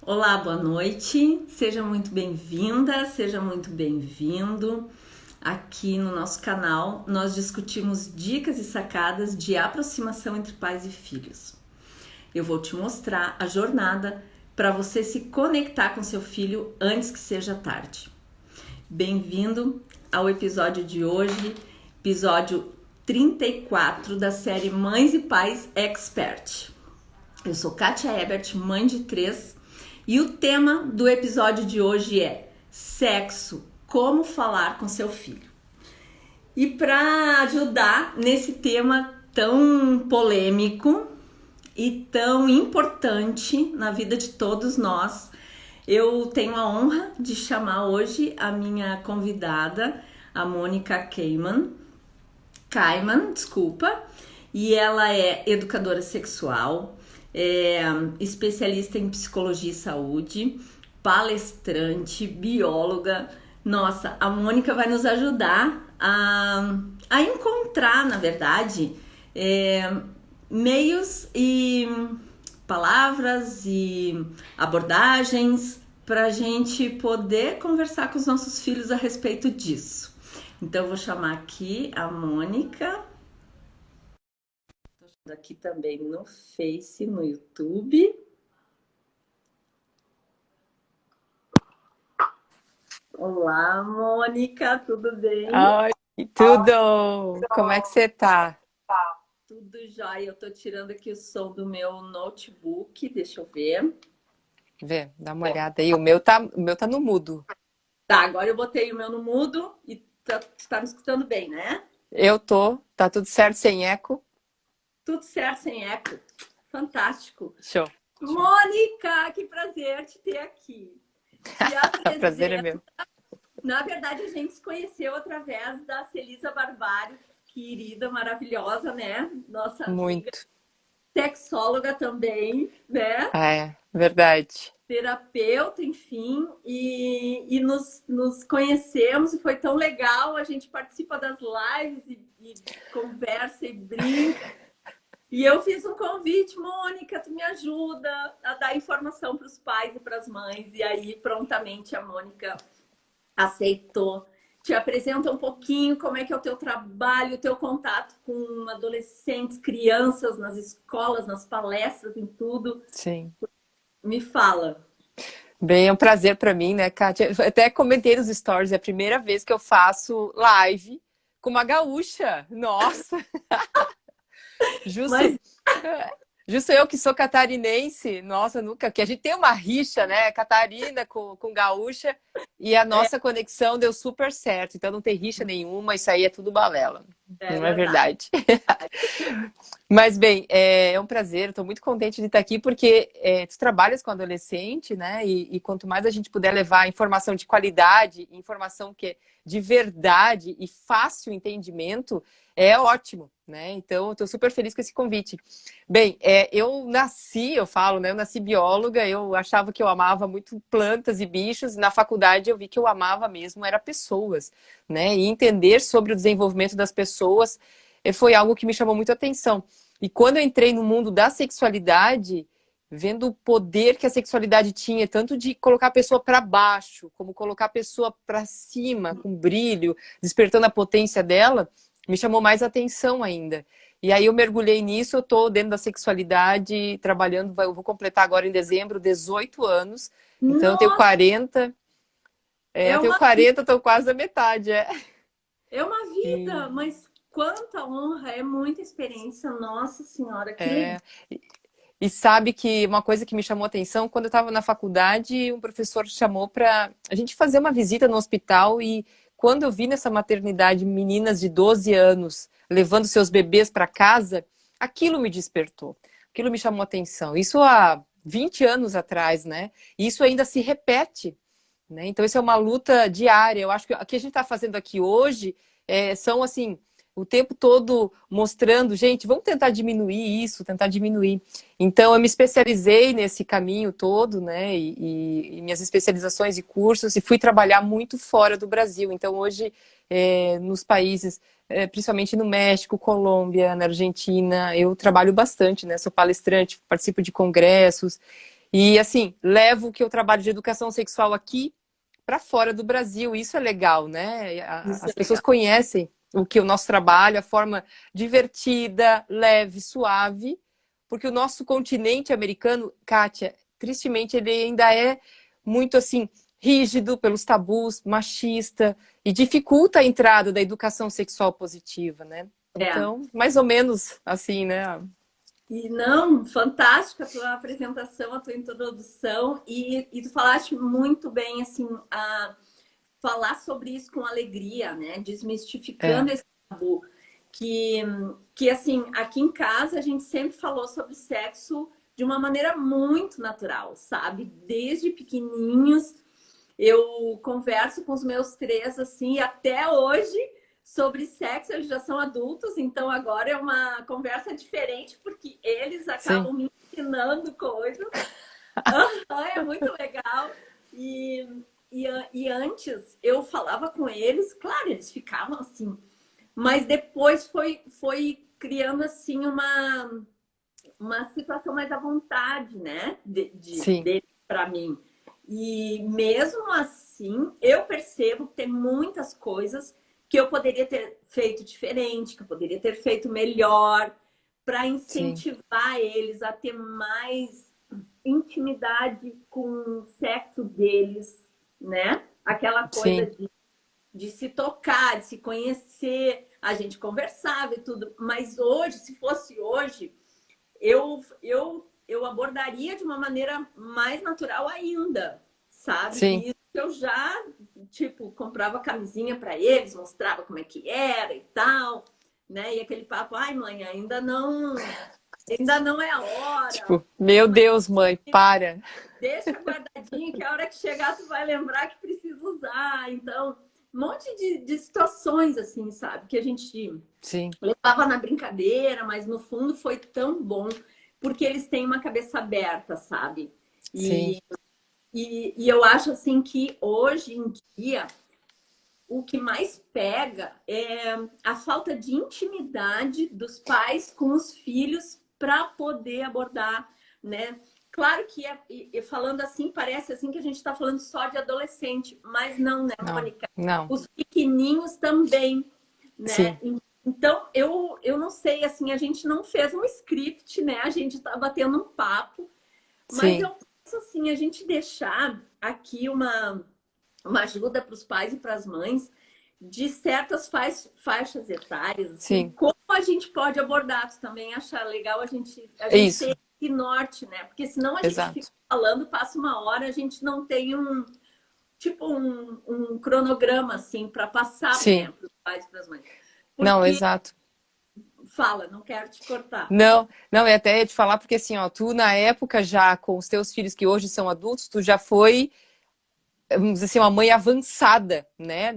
Olá, boa noite. Seja muito bem-vinda, seja muito bem-vindo. Aqui no nosso canal, nós discutimos dicas e sacadas de aproximação entre pais e filhos. Eu vou te mostrar a jornada para você se conectar com seu filho antes que seja tarde. Bem-vindo ao episódio de hoje, episódio 34 da série Mães e Pais Expert. Eu sou Kátia Ebert, mãe de 3, e o tema do episódio de hoje é sexo, como falar com seu filho. E para ajudar nesse tema tão polêmico e tão importante na vida de todos nós, eu tenho a honra de chamar hoje a minha convidada, a Mônica Kaiman, e ela é educadora sexual, é especialista em psicologia e saúde, palestrante, bióloga. Nossa, a Mônica vai nos ajudar a encontrar, na verdade, meios e palavras e abordagens para a gente poder conversar com os nossos filhos a respeito disso. Então, eu vou chamar aqui a Mônica. Aqui também no Face, no YouTube. Olá, Mônica, tudo bem? Oi, tudo! Como é que você tá? Tudo jóia. Eu tô tirando aqui o som do meu notebook, deixa eu ver. Vê, dá uma olhada aí. O meu tá no mudo. Tá, agora eu botei o meu no mudo e tá me escutando bem, né? Tá tudo certo sem eco? Tudo certo, sem eco. Fantástico. Show. Mônica, que prazer te ter aqui. Te O prazer é apresento. meu. Na verdade, a gente se conheceu através da Celisa Barbário, querida, maravilhosa, né? Nossa amiga, Muito. sexóloga também, né? É, verdade. Terapeuta, enfim, e nos conhecemos e foi tão legal. A gente participa das lives e conversa e brinca. E eu fiz um convite, Mônica, tu me ajuda a dar informação para os pais e para as mães. E aí, prontamente, a Mônica aceitou. Te apresenta um pouquinho como é que é o teu trabalho, o teu contato com adolescentes, crianças, nas escolas, nas palestras, em tudo. Sim. Me fala. Bem, é um prazer pra mim, né, Kátia? Eu até comentei nos stories, é a primeira vez que eu faço live com uma gaúcha. Nossa! Justo. Mas Justo eu que sou catarinense, nossa, nunca, que a gente tem uma rixa, né, Catarina com gaúcha, e a é, nossa conexão deu super certo, então não tem rixa nenhuma, isso aí é tudo balela, é não é verdade. verdade? Mas bem, é um prazer, estou muito contente de estar aqui, porque tu trabalhas com adolescente, né, e quanto mais a gente puder levar informação de qualidade, informação que é de verdade e fácil entendimento, é ótimo, né, então eu estou super feliz com esse convite. Bem, eu falo, né? Eu nasci bióloga, eu achava que eu amava muito plantas e bichos. Na faculdade eu vi que eu amava mesmo era pessoas, né? E entender sobre o desenvolvimento das pessoas foi algo que me chamou muito a atenção. E quando eu entrei no mundo da sexualidade, vendo o poder que a sexualidade tinha, tanto de colocar a pessoa para baixo, como colocar a pessoa para cima, com brilho, despertando a potência dela, me chamou mais atenção ainda. E aí eu mergulhei nisso, eu tô dentro da sexualidade, trabalhando, eu vou completar agora em dezembro 18 anos. Então eu tenho Nossa, 40, é eu tenho uma, 40, tô quase na metade, é. é uma vida, E, mas quanta honra, é muita experiência. Nossa Senhora, que legal. é, e sabe que uma coisa que me chamou a atenção, quando eu estava na faculdade, um professor chamou para a gente fazer uma visita no hospital e quando eu vi nessa maternidade meninas de 12 anos levando seus bebês para casa, aquilo me despertou, aquilo me chamou a atenção. Isso há 20 anos atrás, né? E isso ainda se repete, né? Então isso é uma luta diária. Eu acho que o que a gente está fazendo aqui hoje são assim o tempo todo mostrando, gente, vamos tentar diminuir isso, tentar diminuir. Então, eu me especializei nesse caminho todo, né, e minhas especializações e cursos, e fui trabalhar muito fora do Brasil. Então, hoje, nos países, principalmente no México, Colômbia, na Argentina, eu trabalho bastante, né, sou palestrante, participo de congressos, E assim, levo o que eu trabalho de educação sexual aqui para fora do Brasil. Isso é legal, né? Isso é As pessoas legal. conhecem o que o nosso trabalho, a forma divertida, leve, suave, porque o nosso continente americano, Kátia, tristemente ele ainda é muito assim rígido pelos tabus, machista e dificulta a entrada da educação sexual positiva, né? É. Então, mais ou menos assim, né? E não, fantástica a tua apresentação, a tua introdução, e tu falaste muito bem, assim, falar sobre isso com alegria, né? É, Desmistificando esse tabu. Que, que, assim, aqui em casa a gente sempre falou sobre sexo de uma maneira muito natural, sabe? Desde pequenininhos eu converso com os meus três, assim, até hoje sobre sexo. Eles já são adultos, então agora é uma conversa diferente, porque eles sim, acabam me ensinando coisas. É muito legal. E, e antes eu falava com eles, claro, eles ficavam assim, mas depois foi criando assim uma situação mais à vontade, né? sim, Para mim. E mesmo assim, eu percebo que tem muitas coisas que eu poderia ter feito diferente, que eu poderia ter feito melhor, para sim, incentivar eles a ter mais intimidade com o sexo deles, né? Aquela coisa sim, de se tocar, de se conhecer, a gente conversava e tudo. Mas hoje, se fosse hoje, eu abordaria de uma maneira mais natural ainda, sabe? sim. E isso eu já, tipo, comprava camisinha para eles, mostrava como é que era e tal, né? E aquele papo, ai, mãe, ainda não é a hora. Tipo, meu Mas Deus, mãe, para. deixa guardadinho que a hora que chegar tu vai lembrar que precisa usar. Então, um monte de situações assim, sabe? Que a gente Sim, levava na brincadeira, mas no fundo foi tão bom, porque eles têm uma cabeça aberta, sabe? sim, E eu acho assim que hoje em dia o que mais pega é a falta de intimidade dos pais com os filhos para poder abordar, né? Claro que falando assim, parece assim que a gente está falando só de adolescente, mas não, né, não, Mônica? não, Os pequenininhos também, né? sim, Então, eu não sei, assim, a gente não fez um script, né? A gente está batendo um papo, mas sim, eu penso assim, a gente deixar aqui uma ajuda para os pais e para as mães de certas faixas etárias, assim, sim, como a gente pode abordar. Tu também acha legal a é gente isso, ter esse norte, né? Porque senão a gente fica exato. falando, passa uma hora, a gente não tem tipo um cronograma assim para passar, né, Sim, para os pais e para as mães. não, Porque exato. fala, não quero te cortar. Não, não, e até ia te falar porque assim, ó, tu na época já com os teus filhos que hoje são adultos, tu já foi, vamos dizer assim, uma mãe avançada, né,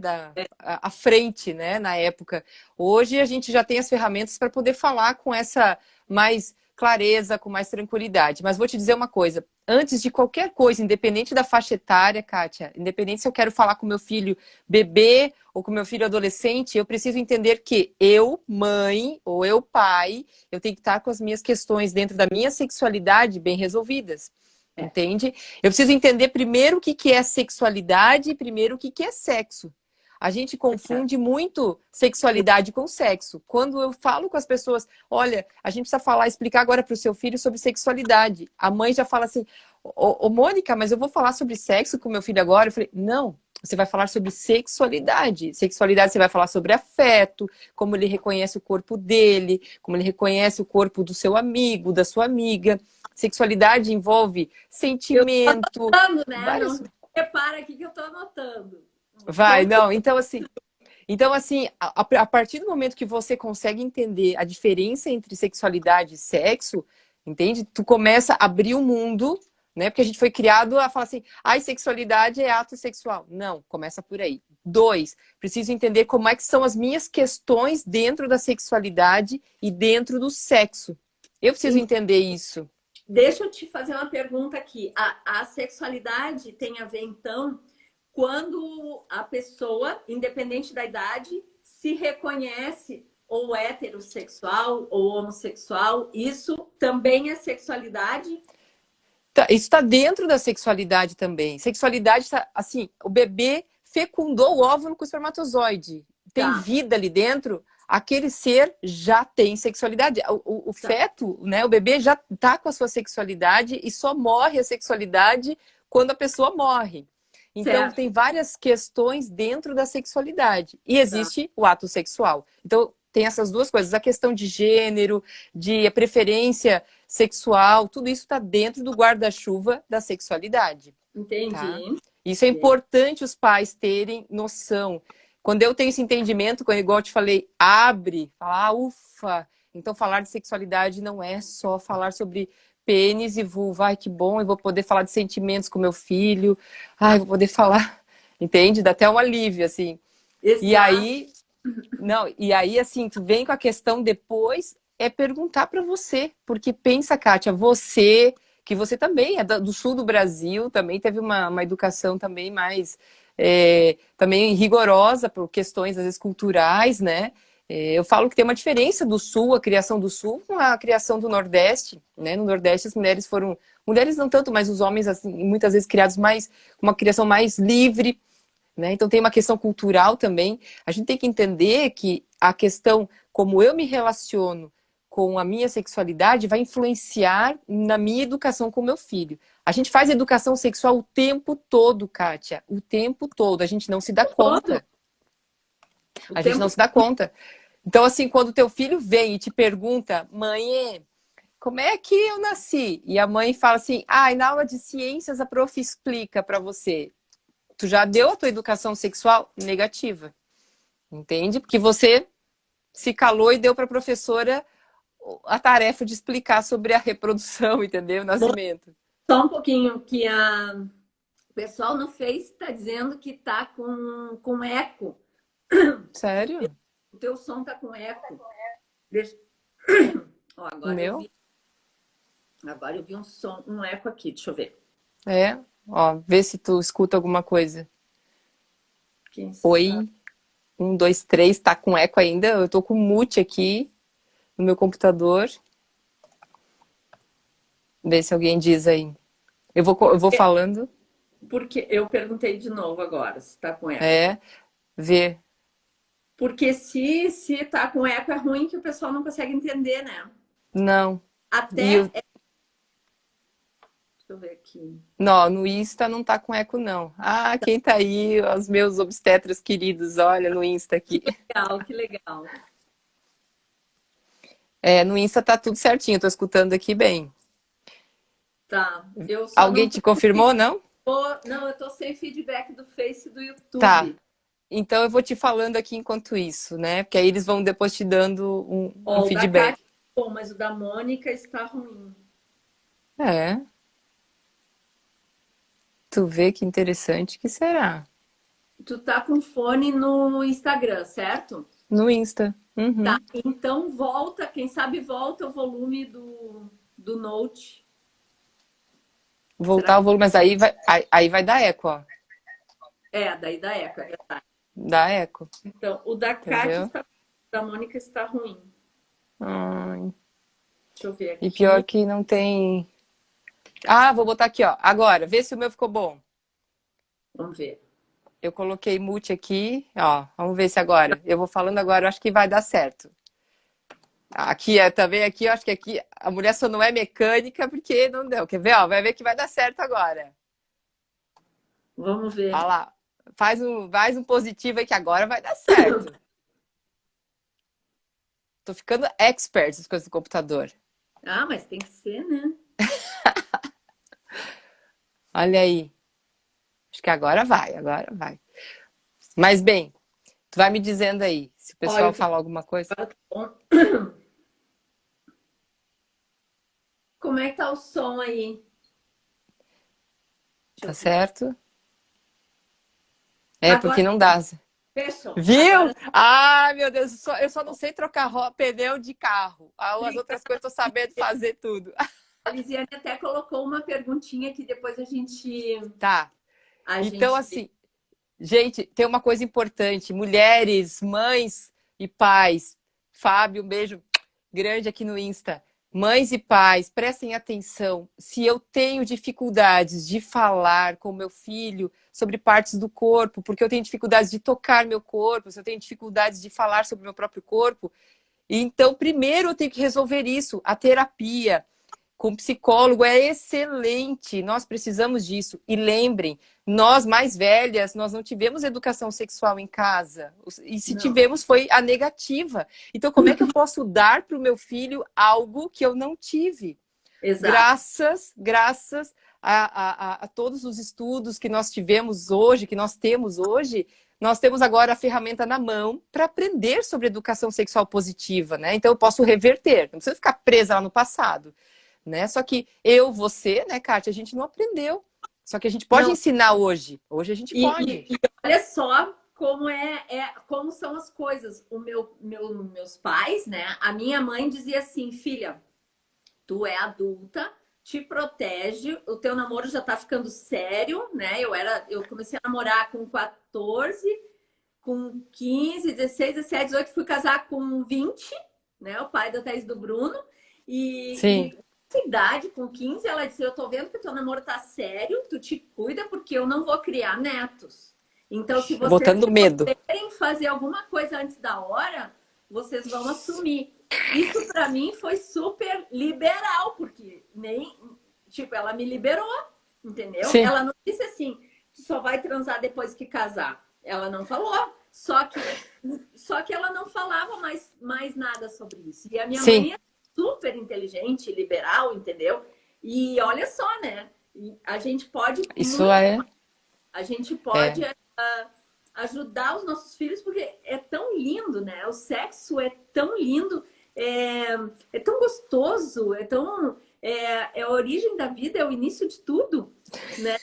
à frente, né, na época. Hoje a gente já tem as ferramentas para poder falar com essa mais clareza, com mais tranquilidade. Mas vou te dizer uma coisa, antes de qualquer coisa, independente da faixa etária, Kátia, independente se eu quero falar com meu filho bebê ou com meu filho adolescente, eu preciso entender que eu, mãe, ou eu, pai, eu tenho que estar com as minhas questões dentro da minha sexualidade bem resolvidas. É, Entende? Eu preciso entender primeiro o que que é sexualidade e primeiro o que que é sexo. A gente é. confunde muito sexualidade com sexo. Quando eu falo com as pessoas, olha, a gente precisa falar, explicar agora para o seu filho sobre sexualidade. A mãe já fala assim, ô Mônica, mas eu vou falar sobre sexo com meu filho agora? Eu falei, não, você vai falar sobre sexualidade. Sexualidade, você vai falar sobre afeto, como ele reconhece o corpo dele, como ele reconhece o corpo do seu amigo, da sua amiga. Sexualidade envolve Eu tô sentimento, anotando, né? vários. Não repara aqui que eu tô anotando. Vai, Continua. não, então assim, a partir do momento que você consegue entender a diferença entre sexualidade e sexo, entende? Tu começa a abrir o mundo, né? Porque a gente foi criado a falar assim, ai, sexualidade é ato sexual. Não, começa por aí. Dois, preciso entender como é que são as minhas questões dentro da sexualidade e dentro do sexo. Eu preciso entender isso. Deixa eu te fazer uma pergunta aqui. A sexualidade tem a ver, então, quando a pessoa, independente da idade, se reconhece ou heterossexual ou homossexual, isso também é sexualidade? Isso tá dentro da sexualidade também. Sexualidade tá, assim, o bebê fecundou o óvulo com o espermatozoide. Tem Tá, vida ali dentro, aquele ser já tem sexualidade. O tá, feto, né, o bebê já tá com a sua sexualidade e só morre a sexualidade quando a pessoa morre. Então, certo, tem várias questões dentro da sexualidade. E tá, existe o ato sexual. Então, tem essas duas coisas. A questão de gênero, de preferência sexual, tudo isso está dentro do guarda-chuva da sexualidade, tá? entendi. Isso é importante os pais terem noção. Quando eu tenho esse entendimento, quando, igual eu te falei, abre, fala, ufa. Então, falar de sexualidade não é só falar sobre pênis e vulva. Ai, que bom, eu vou poder falar de sentimentos com meu filho. Ai, vou poder falar, entende? Dá até um alívio, assim. E Exato. aí, não, e aí, assim, tu vem com a questão depois, é perguntar para você. Porque pensa, Kátia, você, que você também é do sul do Brasil, também teve uma educação também mais, também rigorosa por questões, às vezes, culturais, né? Eu falo que tem uma diferença do sul, a criação do sul, com a criação do Nordeste, né? No Nordeste as mulheres foram, mulheres não tanto, mas os homens, assim, muitas vezes criados mais, uma criação mais livre, né? Então tem uma questão cultural também. A gente tem que entender que a questão como eu me relaciono com a minha sexualidade vai influenciar na minha educação com o meu filho. A gente faz educação sexual o tempo todo, Kátia, o tempo todo. A gente não se dá Todo conta. o A gente não tempo. se dá conta. Então, assim, quando o teu filho vem e te pergunta, mãe, como é que eu nasci? E a mãe fala assim, e na aula de ciências a prof explica para você. Tu já deu a tua educação sexual negativa, entende? Porque você se calou e deu para a professora a tarefa de explicar sobre a reprodução, entendeu? O nascimento. Só um pouquinho que o pessoal no Face está dizendo que tá com eco. Sério? O teu som tá com eco. Deixa... Ó, O meu? agora eu vi um som, um eco aqui, deixa eu ver. É. Ó, vê se tu escuta alguma coisa. Quem sabe? Oi, 1, 2, 3, tá com eco ainda? Eu tô com mute aqui no meu computador. Vê se alguém diz aí. Eu vou falando. Porque eu perguntei de novo agora se tá com eco. É, vê. Porque se tá com eco é ruim que o pessoal não consegue entender, né? Não. E Até. eu, Deixa eu ver aqui. não, no Insta não tá com eco, não. Ah, quem tá aí? Os meus obstetras queridos, olha no Insta aqui. Legal, que legal. No Insta tá tudo certinho, tô escutando aqui bem. Tá. Eu só Alguém não te confirmou, não? Não, eu tô sem feedback do Face e do Tá. YouTube. Então eu vou te falando aqui enquanto isso, né? Porque aí eles vão depois te dando um Ó, o da Kátia, feedback. bom, mas o da Mônica está ruim. É, tu vê que interessante que será. Tu tá com fone no Instagram, certo? No Insta. Tá. Uhum. Então volta, quem sabe volta o volume do Note. Será Voltar o volume, mas aí vai dar eco, ó. daí da Eco, é verdade. Dá eco, Então, o da Kátia entendeu? está, da Mônica está ruim. Ai, Deixa eu ver e pior aqui. que não tem. Ah, vou botar aqui, ó. Agora, vê se o meu ficou bom. Vamos ver. Eu coloquei mute aqui, ó. Vamos ver se agora. Eu vou falando agora, eu acho que vai dar certo. Aqui, também aqui, eu acho que aqui a mulher só não é mecânica porque não deu. Quer ver, ó? Vai ver que vai dar certo agora. Vamos ver. Olha lá. Faz um positivo aí que agora vai dar certo. Tô ficando expert nas coisas do computador. Ah, mas tem que ser, né? Olha aí. Acho que agora vai, agora vai. Mas bem, tu vai me dizendo aí, se o Ó, pessoal falar alguma coisa. Como é que tá o som aí? Tá Deixa eu ver. certo? É Agora porque não dá. fechou. Viu? Agora Ah, meu Deus, eu só não sei trocar pneu de carro. As outras coisas eu tô sabendo fazer tudo. a Lisiane até colocou uma perguntinha que depois Tá. a Então, gente assim, gente, tem uma coisa importante. Mulheres, mães e pais. Fábio, um beijo grande aqui no Insta. Mães e pais, prestem atenção. Se eu tenho dificuldades de falar com meu filho sobre partes do corpo, porque eu tenho dificuldades de tocar meu corpo, se eu tenho dificuldades de falar sobre meu próprio corpo, então primeiro eu tenho que resolver isso. A terapia com psicólogo é excelente. Nós precisamos disso. E lembrem, nós mais velhas, nós não tivemos educação sexual em casa. E se Não. tivemos, foi a negativa. Então, como é que eu posso dar para o meu filho algo que eu não tive? Exato. Graças a todos os estudos que nós tivemos hoje, que nós temos hoje, nós temos agora a ferramenta na mão para aprender sobre educação sexual positiva, né? Então eu posso reverter, não precisa ficar presa lá no passado, né? Só que você, né, Kátia, a gente não aprendeu. Só que a gente pode Não. ensinar hoje. Hoje a gente pode. E olha só como como são as coisas. Meus pais, né? A minha mãe dizia assim, filha, tu é adulta, te protege, o teu namoro já tá ficando sério, né? Eu comecei a namorar com 14, com 15, 16, 17, 18, fui casar com 20, né? O pai da Thaís do Bruno. Sim. E essa idade, com 15, ela disse, eu tô vendo que teu namoro tá sério, tu te cuida porque eu não vou criar netos. Então, se vocês Botando medo. querem fazer alguma coisa antes da hora, vocês vão assumir. Isso para mim foi super liberal, porque nem, tipo, ela me liberou, entendeu? Sim. Ela não disse assim, tu só vai transar depois que casar. Ela não falou. Só que ela não falava mais nada sobre isso. E a minha Sim. mãe é super inteligente, liberal, entendeu? E olha só, né? A gente pode Isso é. a gente pode ajudar os nossos filhos, porque é tão lindo, né? O sexo é tão lindo, é tão gostoso, é a origem da vida, é o início de tudo, né?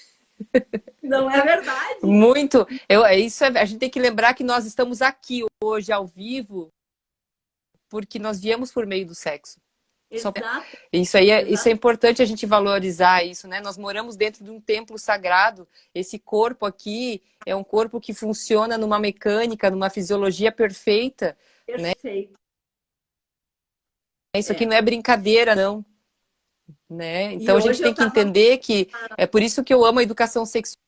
Não é verdade? Muito. A gente tem que lembrar que nós estamos aqui hoje ao vivo porque nós viemos por meio do sexo. Exato. Isso é importante a gente valorizar isso, né? Nós moramos dentro de um templo sagrado. Esse corpo aqui é um corpo que funciona numa mecânica, numa fisiologia perfeita. Perfeito. Né? Isso aqui não é brincadeira, não. Né? Então a gente tem que entender que é por isso que eu amo a educação sexual.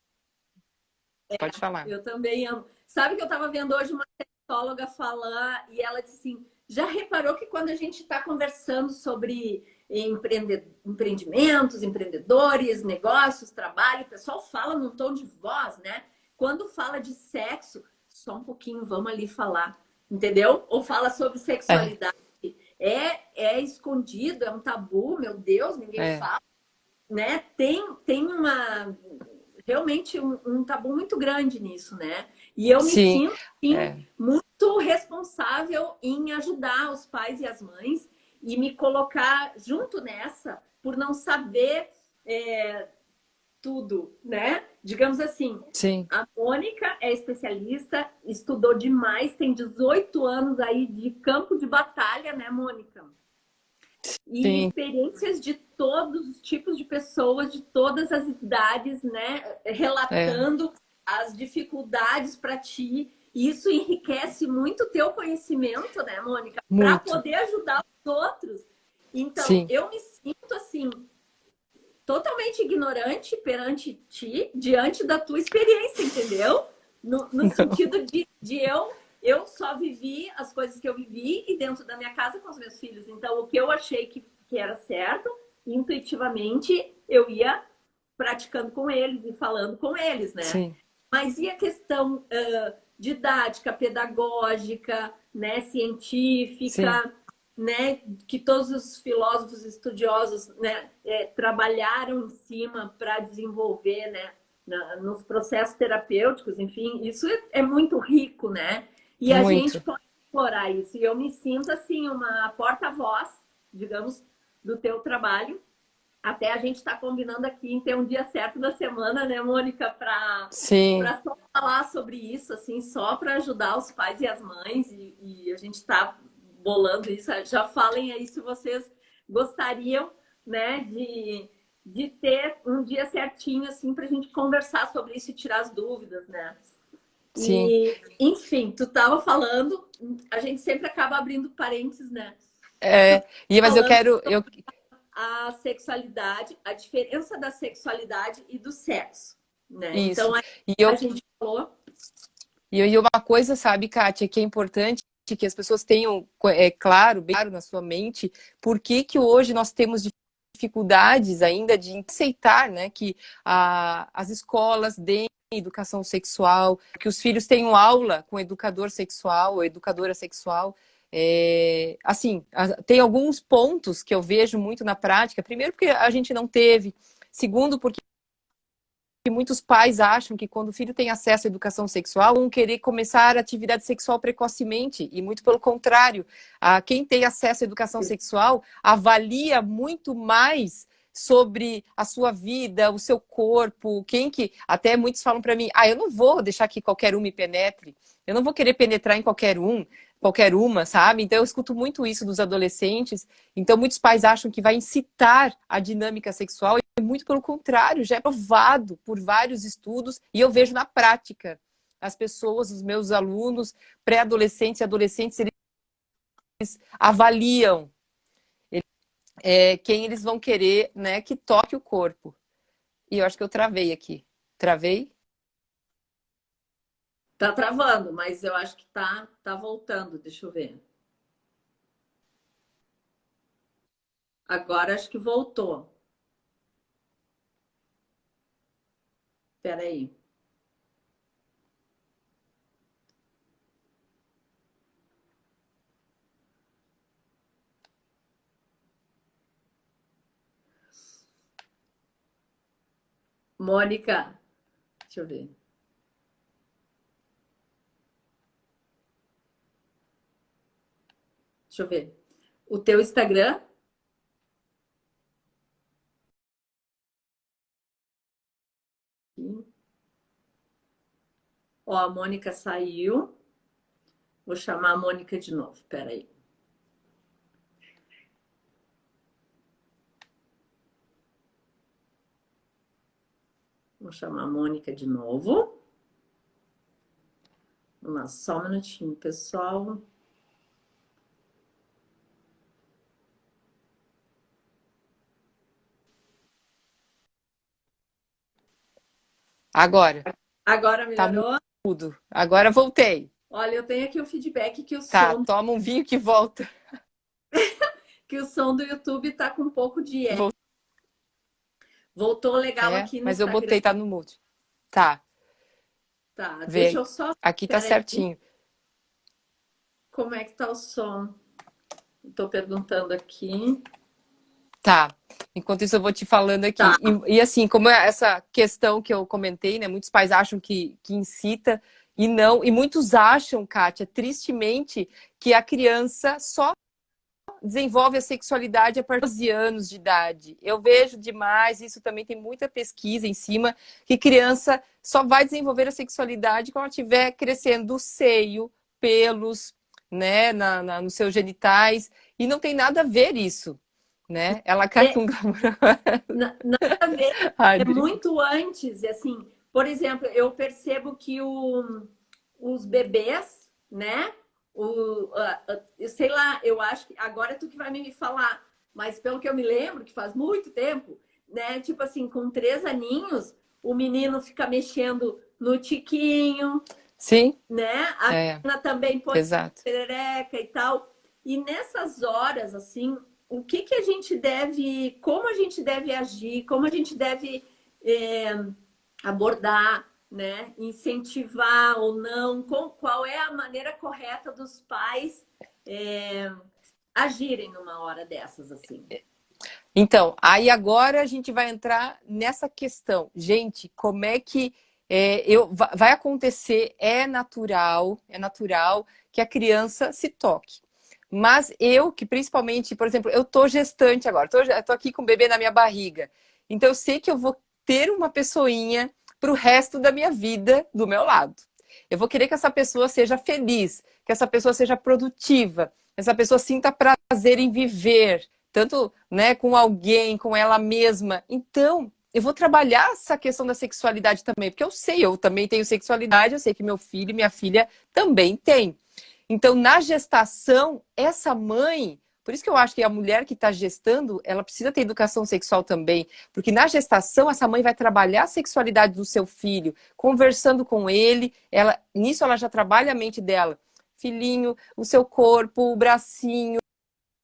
Pode falar. Eu também amo. Sabe que eu estava vendo hoje uma sexóloga falar e ela disse assim, já reparou que quando a gente está conversando sobre empreendimentos, empreendedores, negócios, trabalho, o pessoal fala num tom de voz, né? Quando fala de sexo, só um pouquinho, vamos ali falar, entendeu? Ou fala sobre sexualidade. É escondido, é um tabu, meu Deus, ninguém fala, né? Tem realmente um tabu muito grande nisso, né? E eu me sinto muito responsável em ajudar os pais e as mães e me colocar junto nessa por não saber tudo, né? Digamos assim, a Mônica é especialista, estudou demais, tem 18 anos aí de campo de batalha, né, Mônica? E experiências de todos os tipos de pessoas, de todas as idades, né? Relatando as dificuldades para ti. Isso enriquece muito o teu conhecimento, né, Mônica? Para poder ajudar os outros. Então, eu me sinto assim, totalmente ignorante perante ti, diante da tua experiência, entendeu? No sentido de eu só vivi as coisas que eu vivi e dentro da minha casa com os meus filhos. Então, o que eu achei que era certo, intuitivamente, eu ia praticando com eles e falando com eles, né? Sim. Mas e a questão didática, pedagógica, né, científica, né, que todos os filósofos estudiosos, né, trabalharam em cima para desenvolver, né, nos processos terapêuticos, enfim, isso é muito rico, né? E a gente pode explorar isso. E eu me sinto, assim, uma porta-voz, digamos, do teu trabalho. Até a gente está combinando aqui em ter um dia certo da semana, né, Mônica? Para só falar sobre isso, assim, só para ajudar os pais e as mães. E a gente está bolando isso. Já falem aí se vocês gostariam, né, de ter um dia certinho, assim, para a gente conversar sobre isso e tirar as dúvidas, né? Sim. E, enfim, tu estava falando, a gente sempre acaba abrindo parênteses, né? Mas eu Falando quero. a sexualidade, a diferença da sexualidade e do sexo, né? Isso. Então E a eu, gente falou. e uma coisa, sabe, Kátia, que é importante que as pessoas tenham, claro, bem claro na sua mente, por que que hoje nós temos dificuldades ainda de aceitar, né, que as escolas deem educação sexual, que os filhos tenham aula com educador sexual ou educadora sexual. Assim, tem alguns pontos que eu vejo muito na prática. Primeiro, porque a gente não teve. Segundo, porque muitos pais acham que quando o filho tem acesso à educação sexual, vão querer começar a atividade sexual precocemente. E muito pelo contrário. Quem tem acesso à educação sexual avalia muito mais sobre a sua vida, o seu corpo, até muitos falam para mim, eu não vou deixar que qualquer um me penetre, eu não vou querer penetrar em qualquer uma, sabe? Então eu escuto muito isso dos adolescentes. Então muitos pais acham que vai incitar a dinâmica sexual e muito pelo contrário, já é provado por vários estudos e eu vejo na prática. As pessoas, os meus alunos, pré-adolescentes e adolescentes, eles avaliam quem eles vão querer, né, que toque o corpo. E eu acho que eu travei aqui. Travei? Tá travando, mas eu acho que tá voltando. Deixa eu ver. Agora acho que voltou. Espera aí. Mônica, deixa eu ver. Deixa eu ver. O teu Instagram? Ó, a Mônica saiu. Vou chamar a Mônica de novo. Espera aí. Vou chamar a Mônica de novo. Vamos lá, só um minutinho, pessoal. Agora. Agora Tá melhorou? mudo. Agora voltei. Olha, eu tenho aqui o feedback que Tá, toma um vinho que volta. que o som do YouTube tá com um pouco de eco. Voltou legal aqui no mas Instagram. eu botei, tá no mute. Tá. Tá, Vê. deixa eu só... Aqui tá certinho. Como é que tá o som? Tô perguntando aqui. Tá. Enquanto isso, eu vou te falando aqui. Tá. E assim, como é essa questão que eu comentei, né? Muitos pais acham que incita e não. E muitos acham, Kátia, tristemente, que a criança só desenvolve a sexualidade a partir de 12 anos de idade. Eu vejo demais, isso também tem muita pesquisa em cima, que criança só vai desenvolver a sexualidade quando ela estiver crescendo o seio, pelos, né, nos seus genitais, e não tem nada a ver isso, né? Ela cai com... Nada a ver, é muito antes, e assim, por exemplo, eu percebo que os bebês, né, sei lá, eu acho que agora é tu que vai me falar, mas pelo que eu me lembro, que faz muito tempo, né, tipo assim, com 3 aninhos, o menino fica mexendo no tiquinho, sim, né, a menina também pode ser perereca e tal, e nessas horas, assim, o que a gente deve, como a gente deve agir, como a gente deve abordar, né? Incentivar ou não, qual é a maneira correta dos pais agirem numa hora dessas, assim. Então, aí agora a gente vai entrar nessa questão. Gente, como é que vai acontecer? É natural que a criança se toque. Mas eu, que principalmente, por exemplo, eu tô gestante agora, tô aqui com o bebê na minha barriga. Então eu sei que eu vou ter uma pessoinha para o resto da minha vida do meu lado. Eu vou querer que essa pessoa seja feliz, que essa pessoa seja produtiva, que essa pessoa sinta prazer em viver, tanto, né, com alguém, com ela mesma. Então, eu vou trabalhar essa questão da sexualidade também, porque eu também tenho sexualidade, eu sei que meu filho e minha filha também têm. Então, na gestação, essa mãe Por isso que eu acho que a mulher que está gestando, ela precisa ter educação sexual também. Porque na gestação, essa mãe vai trabalhar a sexualidade do seu filho, conversando com ele. Nisso ela já trabalha a mente dela. Filhinho, o seu corpo, o bracinho,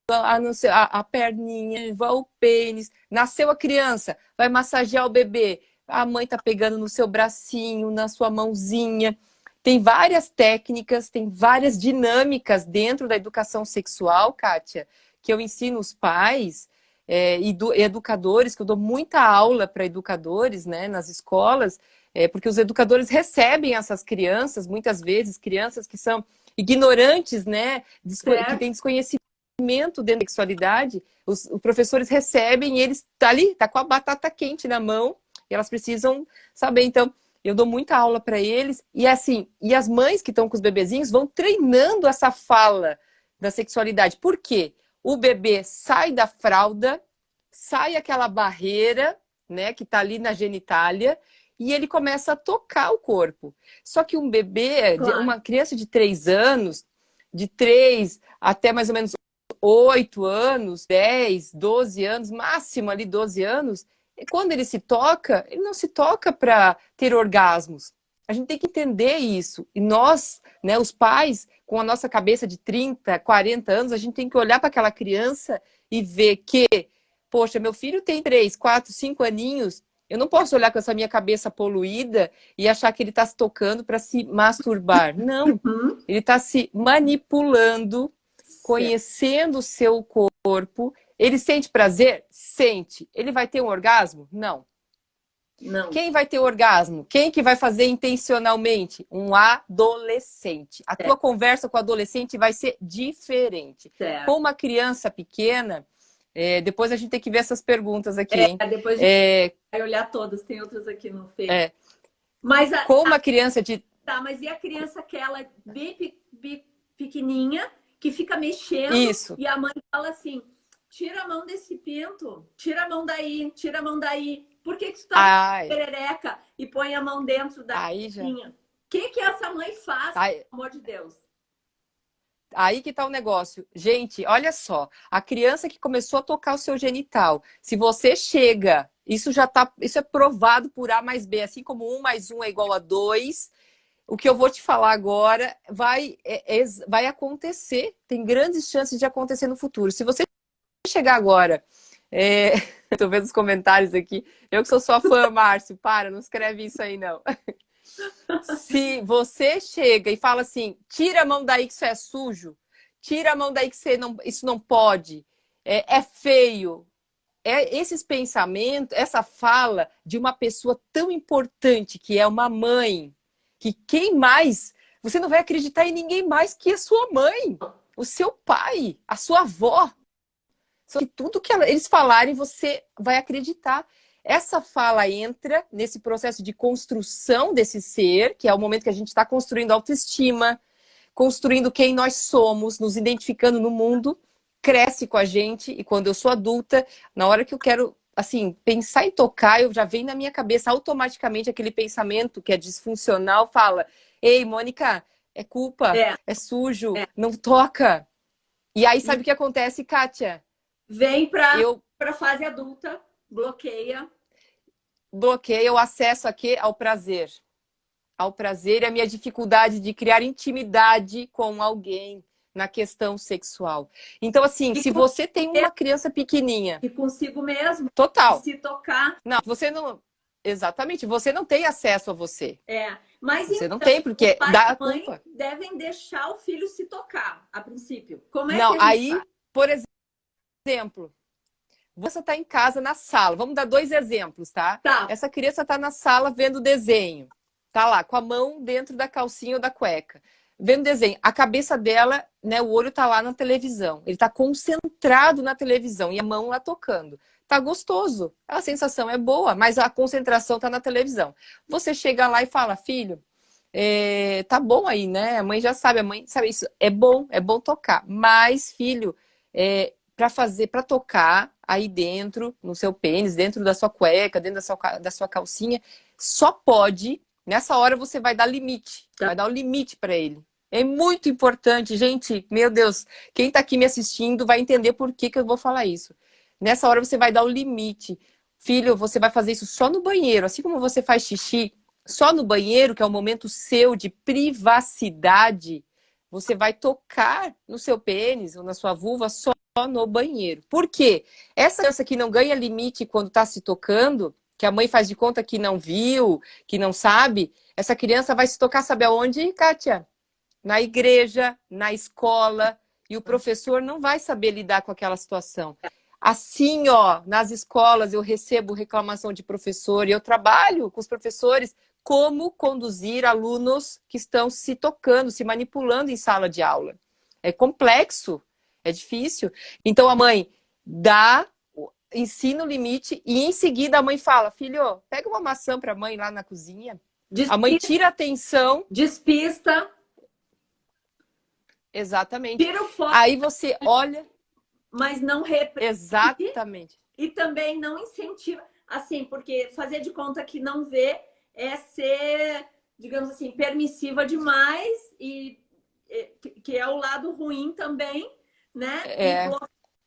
a perninha, o pênis. Nasceu a criança, vai massagear o bebê. A mãe tá pegando no seu bracinho, na sua mãozinha. Tem várias técnicas, tem várias dinâmicas dentro da educação sexual, Kátia, que eu ensino os pais e educadores, que eu dou muita aula para educadores, né, nas escolas, porque os educadores recebem essas crianças, muitas vezes, crianças que são ignorantes, né, que têm desconhecimento dentro da sexualidade, os professores recebem e eles tá com a batata quente na mão e elas precisam saber. Então, eu dou muita aula para eles e assim, e as mães que estão com os bebezinhos vão treinando essa fala da sexualidade. Por quê? O bebê sai da fralda, sai aquela barreira, né, que tá ali na genitália, e ele começa a tocar o corpo. Só que um bebê, uma criança de 3 anos, de 3 até mais ou menos 8 anos, 10, 12 anos, máximo ali 12 anos, e quando ele se toca, ele não se toca para ter orgasmos. A gente tem que entender isso. E nós, né, os pais, com a nossa cabeça de 30, 40 anos, a gente tem que olhar para aquela criança e ver que, poxa, meu filho tem 3, 4, 5 aninhos, eu não posso olhar com essa minha cabeça poluída e achar que ele está se tocando para se masturbar. Não, ele está se manipulando, conhecendo o seu corpo. Ele sente prazer? Sente. Ele vai ter um orgasmo? Não. Não. Quem vai ter orgasmo? Quem que vai fazer intencionalmente? Um adolescente. A tua conversa com o adolescente vai ser diferente. Certo. Com uma criança pequena, depois a gente tem que ver essas perguntas aqui, hein? Depois a gente vai olhar todas, tem outras aqui no Face. Mas com uma criança de... Tá, mas e a criança aquela bem pequenininha, que fica mexendo, Isso. E a mãe fala assim, tira a mão desse pinto, tira a mão daí, tira a mão daí. Por que tu tá com perereca e põe a mão dentro da pintinha? O que essa mãe faz, pelo amor de Deus? Aí que tá o negócio. Gente, olha só. A criança que começou a tocar o seu genital, se você chega, isso é provado por A mais B, assim como 1 mais 1 é igual a 2. O que eu vou te falar agora vai acontecer. Tem grandes chances de acontecer no futuro. Se você chegar agora... Tô vendo os comentários aqui. Eu que sou sua fã, Márcio. Não escreve isso aí, não. Se você chega e fala assim, tira a mão daí que isso é sujo, tira a mão daí que isso não pode, é feio. Esses pensamentos, essa fala de uma pessoa tão importante que é uma mãe, que quem mais... Você não vai acreditar em ninguém mais que a sua mãe, o seu pai, a sua avó. Só que tudo que eles falarem, você vai acreditar. Essa fala entra nesse processo de construção desse ser, que é o momento que a gente está construindo autoestima, construindo quem nós somos, nos identificando no mundo, cresce com a gente. E quando eu sou adulta, na hora que eu quero, assim, pensar em tocar, eu já vem na minha cabeça automaticamente aquele pensamento que é disfuncional, fala, ei, Mônica, é culpa, é sujo, não toca. E aí, sabe o que acontece, Kátia? Vem para fase adulta, bloqueia o acesso aqui ao prazer e a minha dificuldade de criar intimidade com alguém na questão sexual. Então, assim, se você tem uma criança pequenininha... E consigo mesmo. Total. Se tocar. Não, você não... Exatamente, você não tem acesso a você. Mas você então, não tem, porque dá a culpa. Devem deixar o filho se tocar, a princípio. Como é não, que a gente aí, por exemplo, você está em casa na sala. Vamos dar 2 exemplos, tá? Essa criança está na sala vendo desenho. Tá lá, com a mão dentro da calcinha ou da cueca. Vendo desenho. A cabeça dela, né, o olho tá lá na televisão. Ele tá concentrado na televisão e a mão lá tocando. Tá gostoso. A sensação é boa, mas a concentração tá na televisão. Você chega lá e fala, filho, tá bom aí, né? A mãe já sabe, isso. É bom tocar. Mas, filho, para tocar aí dentro, no seu pênis, dentro da sua cueca, dentro da sua calcinha, só pode, nessa hora você vai dar limite, vai dar o limite para ele. É muito importante, gente. Meu Deus, quem está aqui me assistindo vai entender por que eu vou falar isso. Nessa hora você vai dar o limite. Filho, você vai fazer isso só no banheiro. Assim como você faz xixi só no banheiro, que é um momento seu de privacidade, você vai tocar no seu pênis ou na sua vulva só no banheiro. Por quê? Essa criança que não ganha limite quando está se tocando, que a mãe faz de conta que não viu, que não sabe, essa criança vai se tocar, sabe aonde, Kátia? Na igreja, na escola, e o professor não vai saber lidar com aquela situação. Assim, ó, nas escolas eu recebo reclamação de professor e eu trabalho com os professores como conduzir alunos que estão se tocando, se manipulando em sala de aula. É complexo, é difícil. Então a mãe dá, ensina o limite e em seguida a mãe fala: filho, pega uma maçã para a mãe lá na cozinha. A mãe tira a atenção. Despista. Exatamente. Tira o foco. Aí você olha. Mas não repreende. Exatamente. E também não incentiva. Assim, porque fazer de conta que não vê é ser, digamos assim, permissiva demais e que é o lado ruim também, né? É. E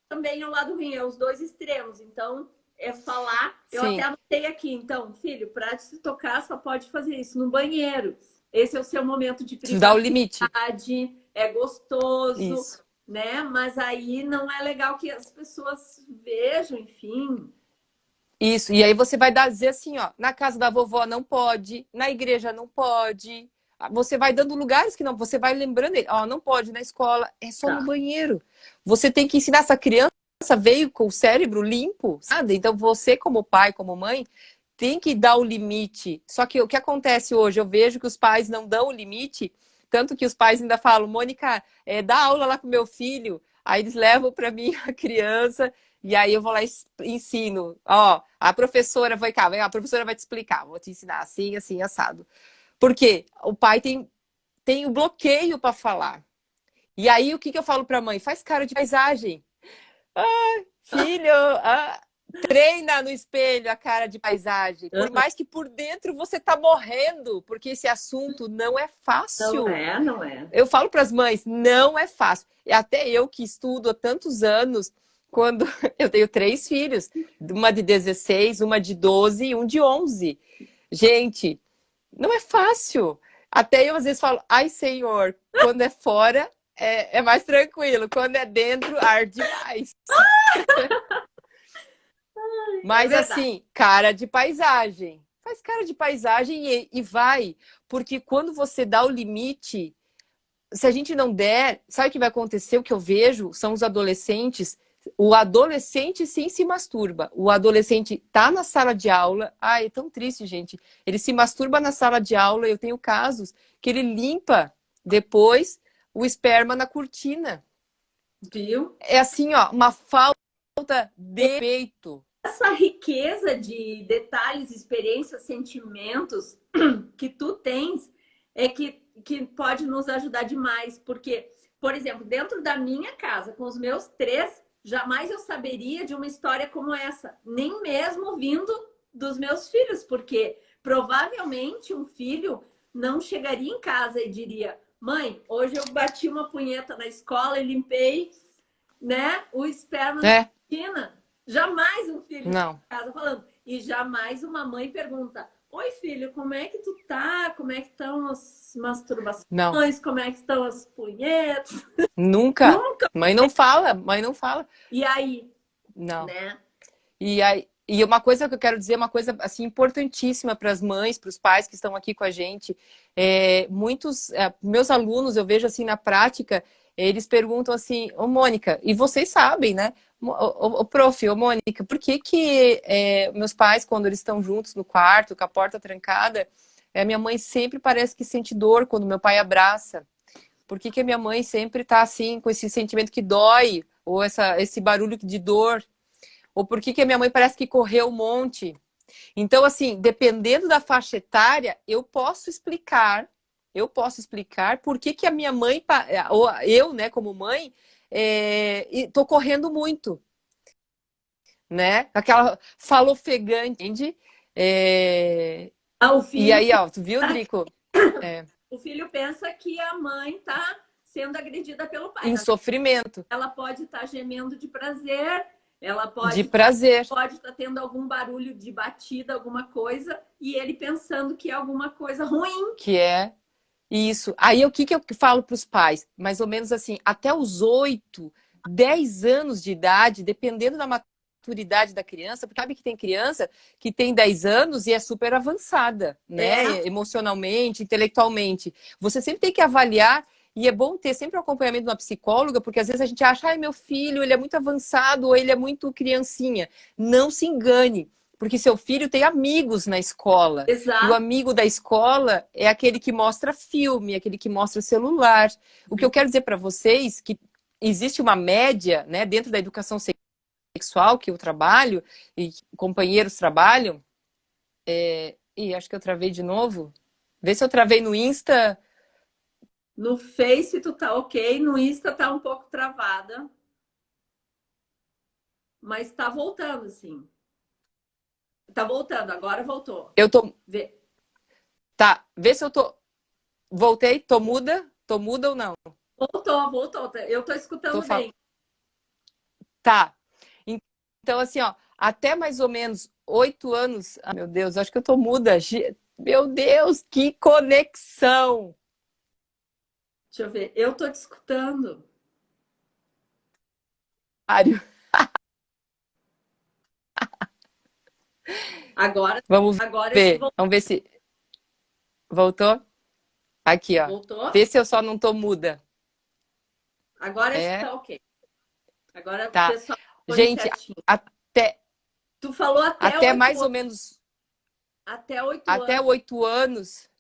também é o lado ruim, é os dois extremos. Então, é falar. Eu Sim. até anotei aqui, então, filho, para se tocar, só pode fazer isso no banheiro. Esse é o seu momento de privacidade. Dá o limite. É gostoso. Isso. Né? Mas aí não é legal que as pessoas vejam, enfim. Isso. E aí você vai dizer assim, ó, na casa da vovó não pode, na igreja não pode. Você vai dando lugares que não, você vai lembrando ele, ó, não pode na escola, é só no banheiro. Você tem que ensinar essa criança veio com o cérebro limpo, sabe? Então você como pai, como mãe, tem que dar o limite. Só que o que acontece hoje, eu vejo que os pais não dão o limite. Tanto que os pais ainda falam: Mônica, dá aula lá com meu filho. Aí eles levam para mim a criança e aí eu vou lá e ensino. Ó, a professora vai cá, a professora vai te explicar, vou te ensinar assim, assim, assado. Por quê? O pai tem o bloqueio para falar. E aí o que eu falo para a mãe? Faz cara de paisagem. Ah, filho, treina no espelho a cara de paisagem. Por mais que por dentro você tá morrendo, porque esse assunto não é fácil. Não é. Eu falo para as mães, não é fácil. E até eu que estudo há tantos anos, quando eu tenho 3 filhos, uma de 16, uma de 12 e um de 11. Gente, não é fácil. Até eu às vezes falo: ai, Senhor, quando é fora é mais tranquilo, quando é dentro arde mais. Mas assim, cara de paisagem. Faz cara de paisagem e vai. Porque quando você dá o limite, se a gente não der, sabe o que vai acontecer? O que eu vejo são os adolescentes. O adolescente sim se masturba. O adolescente tá na sala de aula. Ai, é tão triste, gente. Ele se masturba na sala de aula. Eu tenho casos que ele limpa depois o esperma na cortina. Viu? É assim, ó, uma falta de respeito. Essa riqueza de detalhes, experiências, sentimentos que tu tens é que pode nos ajudar demais. Porque, por exemplo, dentro da minha casa, com os meus 3, jamais eu saberia de uma história como essa. Nem mesmo vindo dos meus filhos. Porque provavelmente um filho não chegaria em casa e diria: mãe, hoje eu bati uma punheta na escola e limpei, né, o esperma na piscina. Jamais um filho não. em casa falando. E jamais uma mãe pergunta: oi, filho, como é que tu tá? Como é que estão as masturbações? Não. Como é que estão as punhetas? Nunca. Mãe não fala. E aí? Não. Né? E uma coisa que eu quero dizer, uma coisa assim importantíssima para as mães, para os pais que estão aqui com a gente, muitos meus alunos, eu vejo assim na prática, eles perguntam assim: ô Mônica, e vocês sabem, né? Ô prof, ô Mônica, por que meus pais, quando eles estão juntos no quarto, com a porta trancada, minha mãe sempre parece que sente dor quando meu pai abraça? Por que a minha mãe sempre tá assim, com esse sentimento que dói, ou esse barulho de dor? Ou por que a minha mãe parece que correu um monte? Então, assim, dependendo da faixa etária, eu posso explicar por que a minha mãe, ou eu, né, como mãe, tô correndo muito, né? Aquela fala ofegante, entende? Ao fim, E aí, ó, tu viu, Drico? O filho pensa que a mãe está sendo agredida pelo pai. Em sofrimento. Ela pode estar gemendo de prazer, ela De pode prazer. estar tendo algum barulho de batida, alguma coisa, e ele pensando que é alguma coisa ruim. Que é isso. Aí o que eu falo para os pais? Mais ou menos assim, até os 8, 10 anos de idade, dependendo da maturidade da criança, porque sabe que tem criança que tem 10 anos e é super avançada, né? Emocionalmente, intelectualmente. Você sempre tem que avaliar, e é bom ter sempre o acompanhamento de uma psicóloga, porque às vezes a gente acha, ai, meu filho, ele é muito avançado ou ele é muito criancinha. Não se engane. Porque seu filho tem amigos na escola. Exato. E o amigo da escola é aquele que mostra filme, aquele que mostra celular. O que eu quero dizer para vocês é que existe uma média, né, dentro da educação sexual que eu trabalho e companheiros trabalham. Ih, acho que eu travei de novo. Vê se eu travei no Insta. No Face tu tá ok, no Insta tá um pouco travada. Mas tá voltando, sim. Tá voltando, agora voltou. Eu tô. Vê. Tá, vê se eu tô. Voltei? Tô muda? Tô muda ou não? Voltou. Eu tô escutando bem. Tá. Então, assim, ó, até mais ou menos 8 anos. Ah, meu Deus, acho que eu tô muda. Meu Deus, que conexão! Deixa eu ver. Eu tô te escutando. Agora Vamos ver. voltou. Vamos ver se. Voltou? Aqui, ó. Voltou? Vê se eu só não tô muda. Agora acho que tá ok. Agora o Tá. pessoal foi Gente, certinho. até. Tu falou Até mais ou menos. Até 8 Até anos. 8 anos,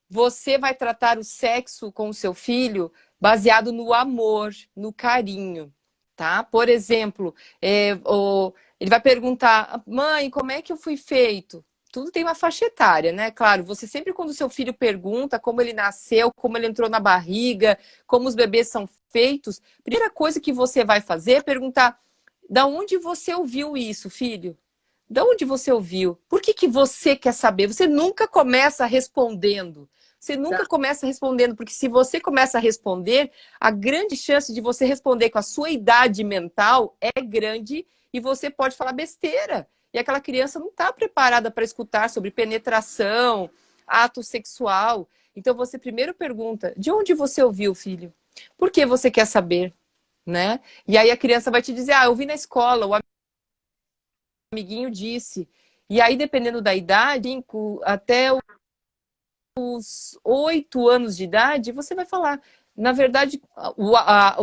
você vai tratar o sexo com o seu filho baseado no amor, no carinho, tá? Por exemplo, ele vai perguntar, mãe, como é que eu fui feito? Tudo tem uma faixa etária, né? Claro, você sempre quando o seu filho pergunta como ele nasceu, como ele entrou na barriga, como os bebês são feitos, a primeira coisa que você vai fazer é perguntar, da onde você ouviu isso, filho? De onde você ouviu? Por que você quer saber? Você nunca começa respondendo. Você nunca começa respondendo, porque se você começa a responder, a grande chance de você responder com a sua idade mental é grande e você pode falar besteira. E aquela criança não está preparada para escutar sobre penetração, ato sexual. Então você primeiro pergunta, de onde você ouviu, filho? Por que você quer saber? Né? E aí a criança vai te dizer, eu vi na escola, o amiguinho disse. E aí, dependendo da idade, até os 8 anos de idade, você vai falar. Na verdade,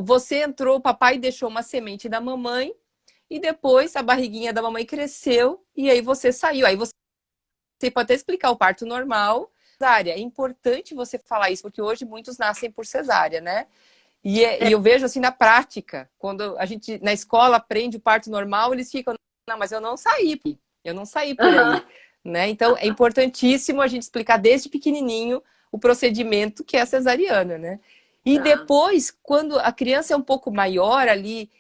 você entrou, o papai deixou uma semente da mamãe, e depois a barriguinha da mamãe cresceu, e aí você saiu. Aí você pode até explicar o parto normal. Cesárea. É importante você falar isso, porque hoje muitos nascem por cesárea, né? E eu vejo assim na prática, quando a gente na escola aprende o parto normal, eles ficam, não, mas eu não saí por aí, né? Então é importantíssimo a gente explicar desde pequenininho o procedimento que é a cesariana, né? E depois, quando a criança é um pouco maior ali,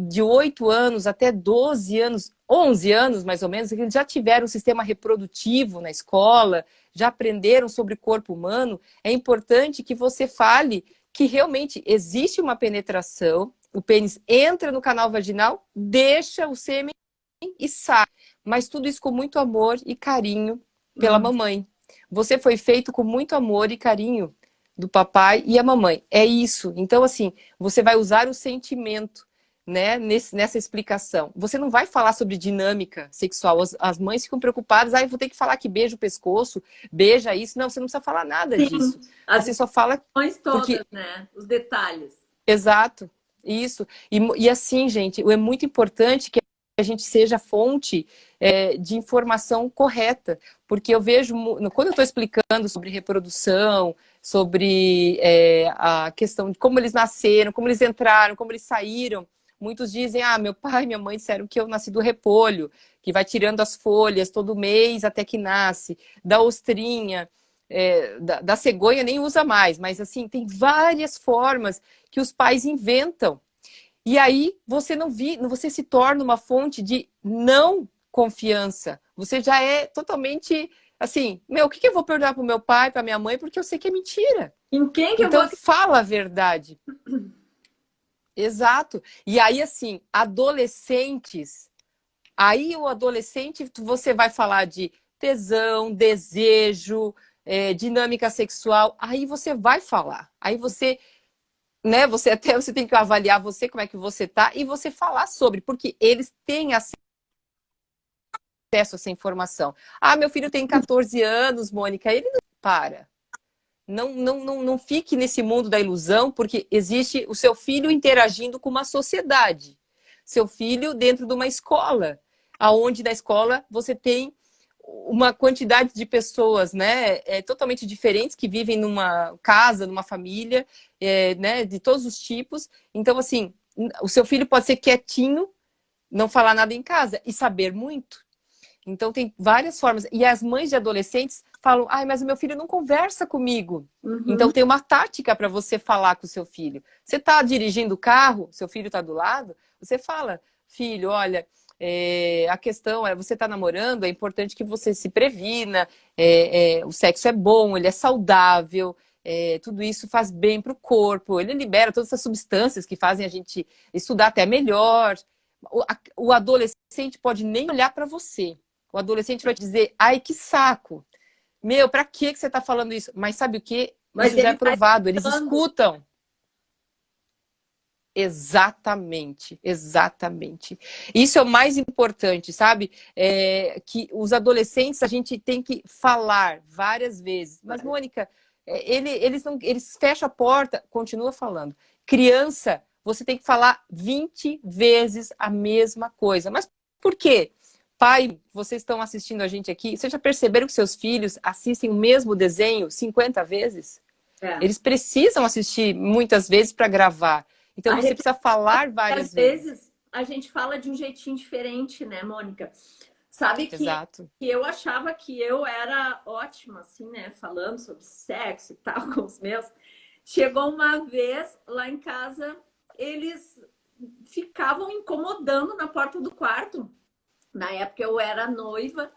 de 8 anos até 12 anos, 11 anos mais ou menos, eles já tiveram um sistema reprodutivo na escola, já aprenderam sobre o corpo humano, é importante que você fale que realmente existe uma penetração, o pênis entra no canal vaginal, deixa o sêmen e sai. Mas tudo isso com muito amor e carinho pela mamãe. Você foi feito com muito amor e carinho do papai e a mamãe. É isso. Então, assim, você vai usar o sentimento, né, nessa explicação. Você não vai falar sobre dinâmica sexual. As mães ficam preocupadas, eu vou ter que falar que beija o pescoço, beija isso. Não, você não precisa falar nada disso. Você só fala... As todas, né? Os detalhes. Exato. Isso. E assim, gente, é muito importante que a gente seja fonte de informação correta, porque eu vejo, quando eu estou explicando sobre reprodução, sobre a questão de como eles nasceram, como eles entraram, como eles saíram, muitos dizem, meu pai e minha mãe disseram que eu nasci do repolho, que vai tirando as folhas todo mês até que nasce, da ostrinha, da cegonha nem usa mais, mas assim, tem várias formas que os pais inventam. E aí você se torna uma fonte de não confiança. Você já é totalmente Assim, meu, o que que eu vou perguntar pro meu pai, pra minha mãe, porque eu sei que é mentira. Em quem que eu vou... Então, fala a verdade. Exato. E aí, assim, adolescentes, aí o adolescente, você vai falar de tesão, desejo, dinâmica sexual, aí você vai falar. Aí você, né, você tem que avaliar você, como é que você tá, e você falar sobre, porque eles têm acesso a essa informação. Ah, meu filho tem 14 anos, Mônica, ele não para. Não fique nesse mundo da ilusão, porque existe o seu filho interagindo com uma sociedade. Seu filho dentro de uma escola, aonde na escola você tem uma quantidade de pessoas, né, totalmente diferentes que vivem numa casa, numa família, né, de todos os tipos. Então, assim, o seu filho pode ser quietinho, não falar nada em casa e saber muito. Então, tem várias formas. E as mães de adolescentes falam, ai, mas o meu filho não conversa comigo. Então, Uhum. tem uma tática para você falar com o seu filho. Você está dirigindo o carro, seu filho está do lado, você fala, filho, olha, a questão é, você está namorando, é importante que você se previna, o sexo é bom, ele é saudável, tudo isso faz bem para o corpo, ele libera todas essas substâncias que fazem a gente estudar até melhor. O adolescente pode nem olhar para você. O adolescente vai te dizer, ai, que saco. Meu, pra que você tá falando isso? Mas sabe o quê? Mas Isso já é ele vai provado, eles falando. escutam. Exatamente, exatamente. Isso é o mais importante, sabe? Que os adolescentes a gente tem que falar várias vezes. Mas, Mônica, eles fecham a porta, continua falando. Criança, você tem que falar 20 vezes a mesma coisa. Mas por quê? Pai, vocês estão assistindo a gente aqui, vocês já perceberam que seus filhos assistem o mesmo desenho 50 vezes? É. Eles precisam assistir muitas vezes para gravar. Então A você precisa falar Às várias vezes. vezes a gente fala de um jeitinho diferente, né, Mônica? Sabe Exato. que eu achava que eu era ótima, assim, né? Falando sobre sexo e tal com os meus. Chegou uma vez lá em casa, eles ficavam incomodando na porta do quarto. Na época eu era noiva.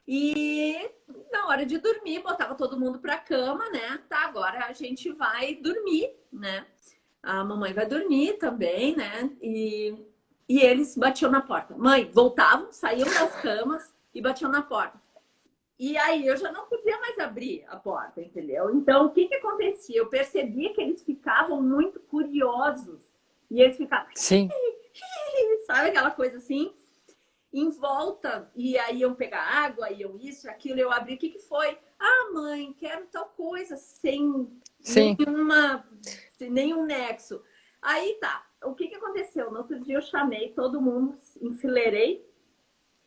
E na hora de dormir, botava todo mundo pra cama, né? Tá, agora a gente vai dormir, né? A mamãe vai dormir também, né? E eles batiam na porta. Mãe, voltavam, saíam das camas e batiam na porta. E aí eu já não podia mais abrir a porta, entendeu? Então, o que que acontecia? Eu percebia que eles ficavam muito curiosos. E eles ficavam, Sim. sabe aquela coisa assim? Em volta, e aí iam pegar água, iam isso, aquilo, eu abri, o que que foi? Ah, mãe, quero tal coisa, sem Sim. sem nenhum nexo. Aí tá, o que que aconteceu? No outro dia eu chamei todo mundo, enfileirei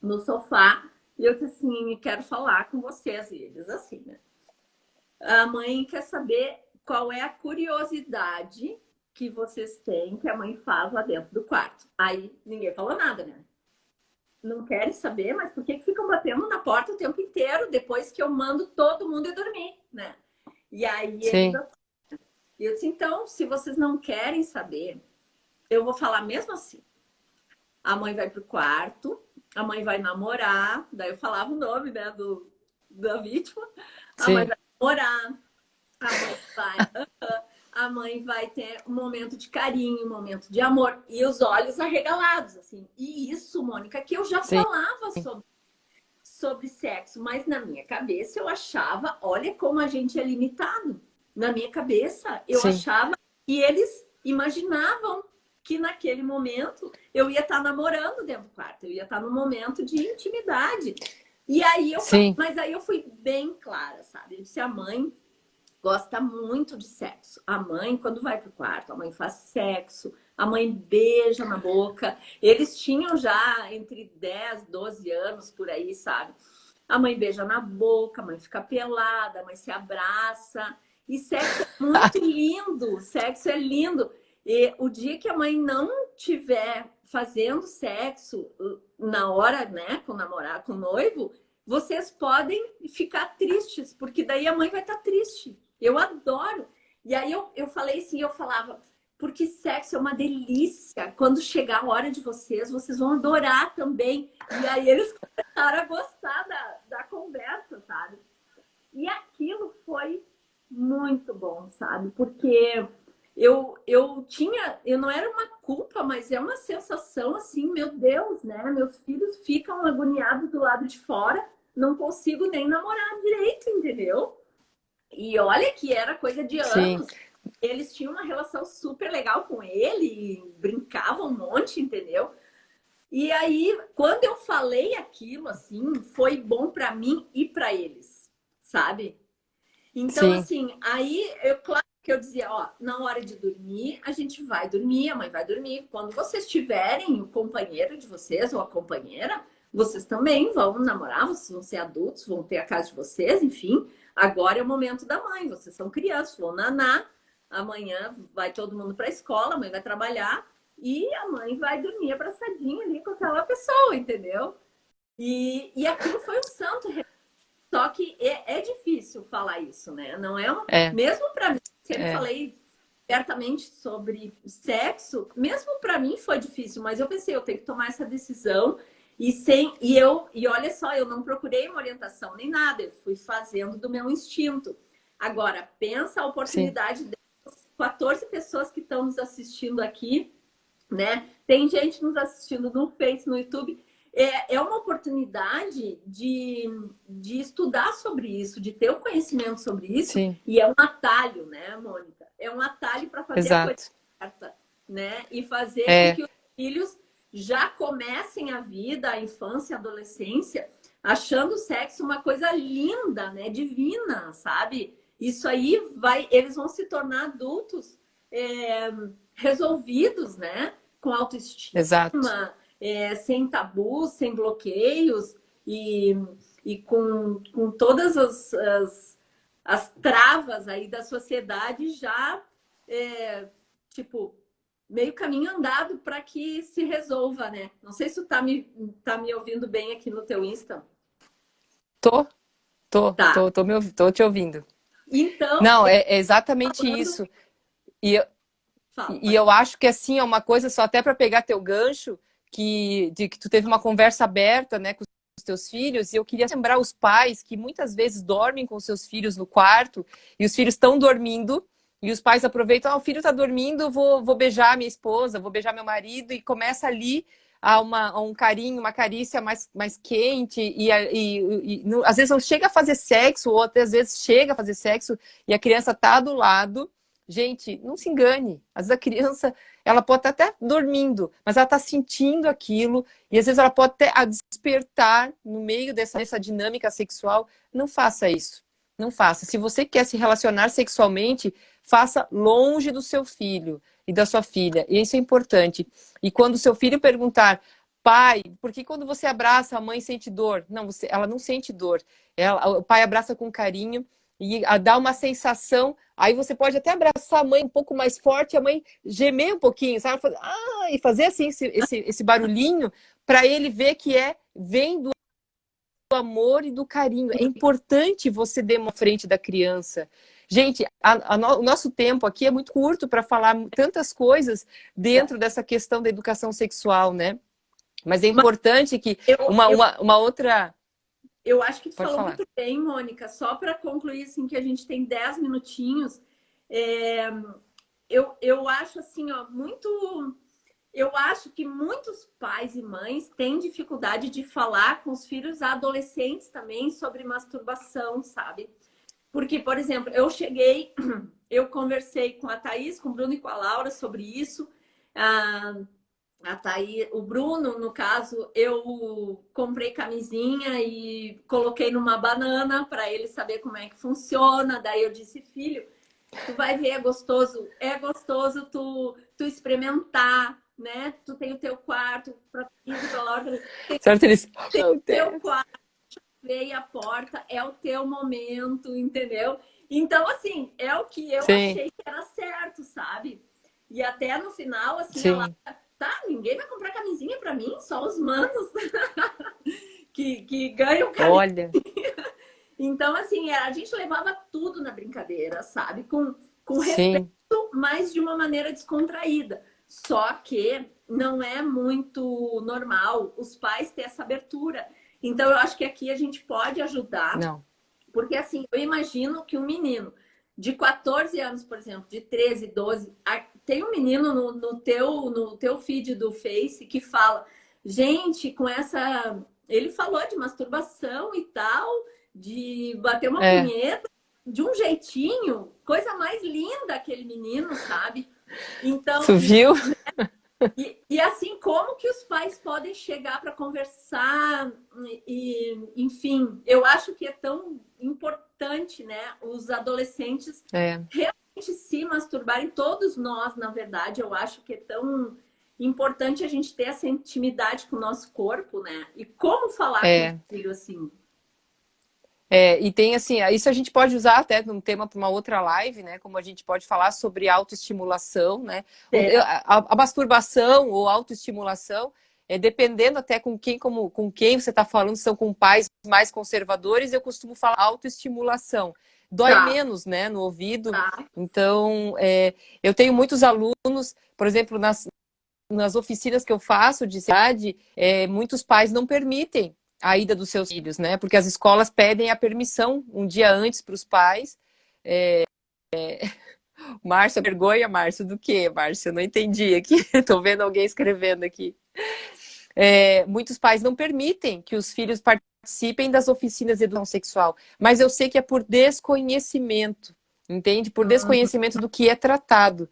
no sofá, e eu disse assim, quero falar com vocês, e eles assim, né? A mãe quer saber qual é a curiosidade que vocês têm, que a mãe faz lá dentro do quarto. Aí ninguém falou nada, né? Não querem saber, mas por que ficam batendo na porta o tempo inteiro depois que eu mando todo mundo ir dormir, né? E aí Sim. eu disse, então, se vocês não querem saber, eu vou falar mesmo assim. A mãe vai pro quarto, a mãe vai namorar, daí eu falava o nome, né, da vítima. A mãe Sim. vai namorar, a mãe vai a mãe vai ter um momento de carinho, um momento de amor. E os olhos arregalados, assim. E isso, Mônica, que eu já Sim. falava sobre sexo, mas na minha cabeça eu achava, olha como a gente é limitado. Na minha cabeça, eu Sim. achava e eles imaginavam que naquele momento eu ia estar namorando dentro do quarto, eu ia estar num momento de intimidade. E aí mas aí eu fui bem clara, sabe? Eu disse, a mãe gosta muito de sexo. A mãe, quando vai pro quarto, a mãe faz sexo, a mãe beija na boca. Eles tinham já entre 10, 12 anos por aí, sabe? A mãe beija na boca, a mãe fica pelada, a mãe se abraça. E sexo é muito lindo, sexo é lindo. E o dia que a mãe não tiver fazendo sexo na hora, né, com o namorado, com o noivo, vocês podem ficar tristes, porque daí a mãe vai estar triste. Eu adoro. E aí eu falei assim, eu falava, porque sexo é uma delícia. Quando chegar a hora de vocês, vocês vão adorar também. E aí eles começaram a gostar da conversa, sabe? E aquilo foi muito bom, sabe? Porque eu não era uma culpa, mas é uma sensação assim, meu Deus, né? Meus filhos ficam agoniados do lado de fora, não consigo nem namorar direito, entendeu? E olha que era coisa de Sim, anos. Eles tinham uma relação super legal com ele, brincavam um monte, entendeu? E aí, quando eu falei aquilo, assim, foi bom para mim e para eles, sabe? Então, sim, assim, aí eu, claro que eu dizia, ó, na hora de dormir, a gente vai dormir, a mãe vai dormir. Quando vocês tiverem o companheiro de vocês ou a companheira, vocês também vão namorar, vocês vão ser adultos, vão ter a casa de vocês, enfim. Agora é o momento da mãe, vocês são crianças, vão nanar. Amanhã vai todo mundo para a escola, a mãe vai trabalhar e a mãe vai dormir abraçadinha ali com aquela pessoa, entendeu? E aquilo foi um santo. Só que é difícil falar isso, né? Não é uma... é, Mesmo para mim, sempre é, falei abertamente sobre sexo, mesmo para mim foi difícil, mas eu pensei, eu tenho que tomar essa decisão e olha só, eu não procurei uma orientação nem nada, eu fui fazendo do meu instinto. Agora, pensa a sim, oportunidade das 14 pessoas que estão nos assistindo aqui, né? Tem gente nos assistindo no Face, no YouTube. É uma oportunidade de estudar sobre isso, de ter o conhecimento sobre isso, sim, e é um atalho, né, Mônica? É um atalho para fazer a coisa exato. certa, né? E fazer com É, que os filhos já comecem a vida, a infância, a adolescência, achando o sexo uma coisa linda, né? Divina, sabe? Isso aí eles vão se tornar adultos é, resolvidos, né? Com exato, autoestima, sem tabus, sem bloqueios e, e com todas as travas aí da sociedade já, tipo, meio caminho andado para que se resolva, né? Não sei se tu tá me ouvindo bem aqui no teu Insta. tô, Tá. tô te ouvindo. Então, Não, é exatamente falando... isso. E, eu- Fala, e pode eu falar. acho que assim é uma coisa só até para pegar teu gancho de que tu teve uma conversa aberta, né, com os teus filhos, e eu queria lembrar os pais que muitas vezes dormem com seus filhos no quarto e os filhos estão dormindo e os pais aproveitam, o filho está dormindo, vou beijar minha esposa, vou beijar meu marido e começa ali a um carinho, uma carícia mais quente às vezes não chega a fazer sexo ou até às vezes chega a fazer sexo e a criança tá do lado. Gente, não se engane. Às vezes a criança, ela pode estar até dormindo, mas ela está sentindo aquilo e às vezes ela pode até a despertar no meio dessa dinâmica sexual. Não faça isso. Não faça. Se você quer se relacionar sexualmente, faça longe do seu filho e da sua filha. E isso é importante. E quando o seu filho perguntar, pai, por que quando você abraça a mãe sente dor? Não, ela não sente dor. O pai abraça com carinho e dá uma sensação. Aí você pode até abraçar a mãe um pouco mais forte, a mãe gemer um pouquinho, sabe? E fazer assim esse barulhinho para ele ver que vem do amor e do carinho. É importante você dar uma frente da criança. Gente, o nosso tempo aqui é muito curto para falar tantas coisas dentro dessa questão da educação sexual, né? Mas é Mas importante que eu, eu, uma outra. eu acho que tu Pode falou falar. muito bem, Mônica. Só para concluir, assim, que a gente tem 10 minutinhos. É, eu acho assim, ó, muito. Eu acho que muitos pais e mães têm dificuldade de falar com os filhos adolescentes também sobre masturbação, sabe? Porque, por exemplo, eu conversei com a Thaís, com o Bruno e com a Laura sobre isso. A Thaís, o Bruno, no caso, eu comprei camisinha e coloquei numa banana para ele saber como é que funciona. Daí eu disse, filho, tu vai ver, é gostoso tu experimentar, né? Tu tem o teu quarto, para Laura, Certo, eles. tem Meu o teu Deus. quarto, veio a porta, é o teu momento, entendeu? Então, assim, é o que eu Sim, achei que era certo, sabe? E até no final, assim, ela, sim. tá, ninguém vai comprar camisinha pra mim, só os manos que ganham camisinha. Olha, Então, assim, a gente levava tudo na brincadeira, sabe? com respeito, Sim. mas de uma maneira descontraída. Só que não é muito normal os pais ter essa abertura. Então, eu acho que aqui a gente pode ajudar, Não. porque assim, eu imagino que um menino de 14 anos, por exemplo, de 13, 12, tem um menino no teu feed do Face que fala, gente, com essa. Ele falou de masturbação e tal, de bater uma É. punheta, de um jeitinho, coisa mais linda aquele menino, sabe? Então, Tu viu? e assim, como que os pais podem chegar para conversar? Enfim, eu acho que é tão importante, né? Os adolescentes É. realmente se masturbarem, todos nós, na verdade, eu acho que é tão importante a gente ter essa intimidade com o nosso corpo, né? E como falar com o É. filho assim. E tem assim, isso a gente pode usar até num tema para uma outra live, né? Como a gente pode falar sobre autoestimulação, né? É, A masturbação ou autoestimulação, dependendo até com quem você está falando, se são com pais mais conservadores, eu costumo falar autoestimulação. Dói tá, menos, né, no ouvido. tá, Então, eu tenho muitos alunos, por exemplo, nas oficinas que eu faço de cidade, muitos pais não permitem a ida dos seus filhos, né? Porque as escolas pedem a permissão um dia antes para os pais. Márcia, vergonha, Márcio, do quê, Márcia? Eu não entendi aqui. Estou vendo alguém escrevendo aqui. Muitos pais não permitem que os filhos participem das oficinas de educação sexual, mas eu sei que é por desconhecimento, entende? Por desconhecimento do que é tratado.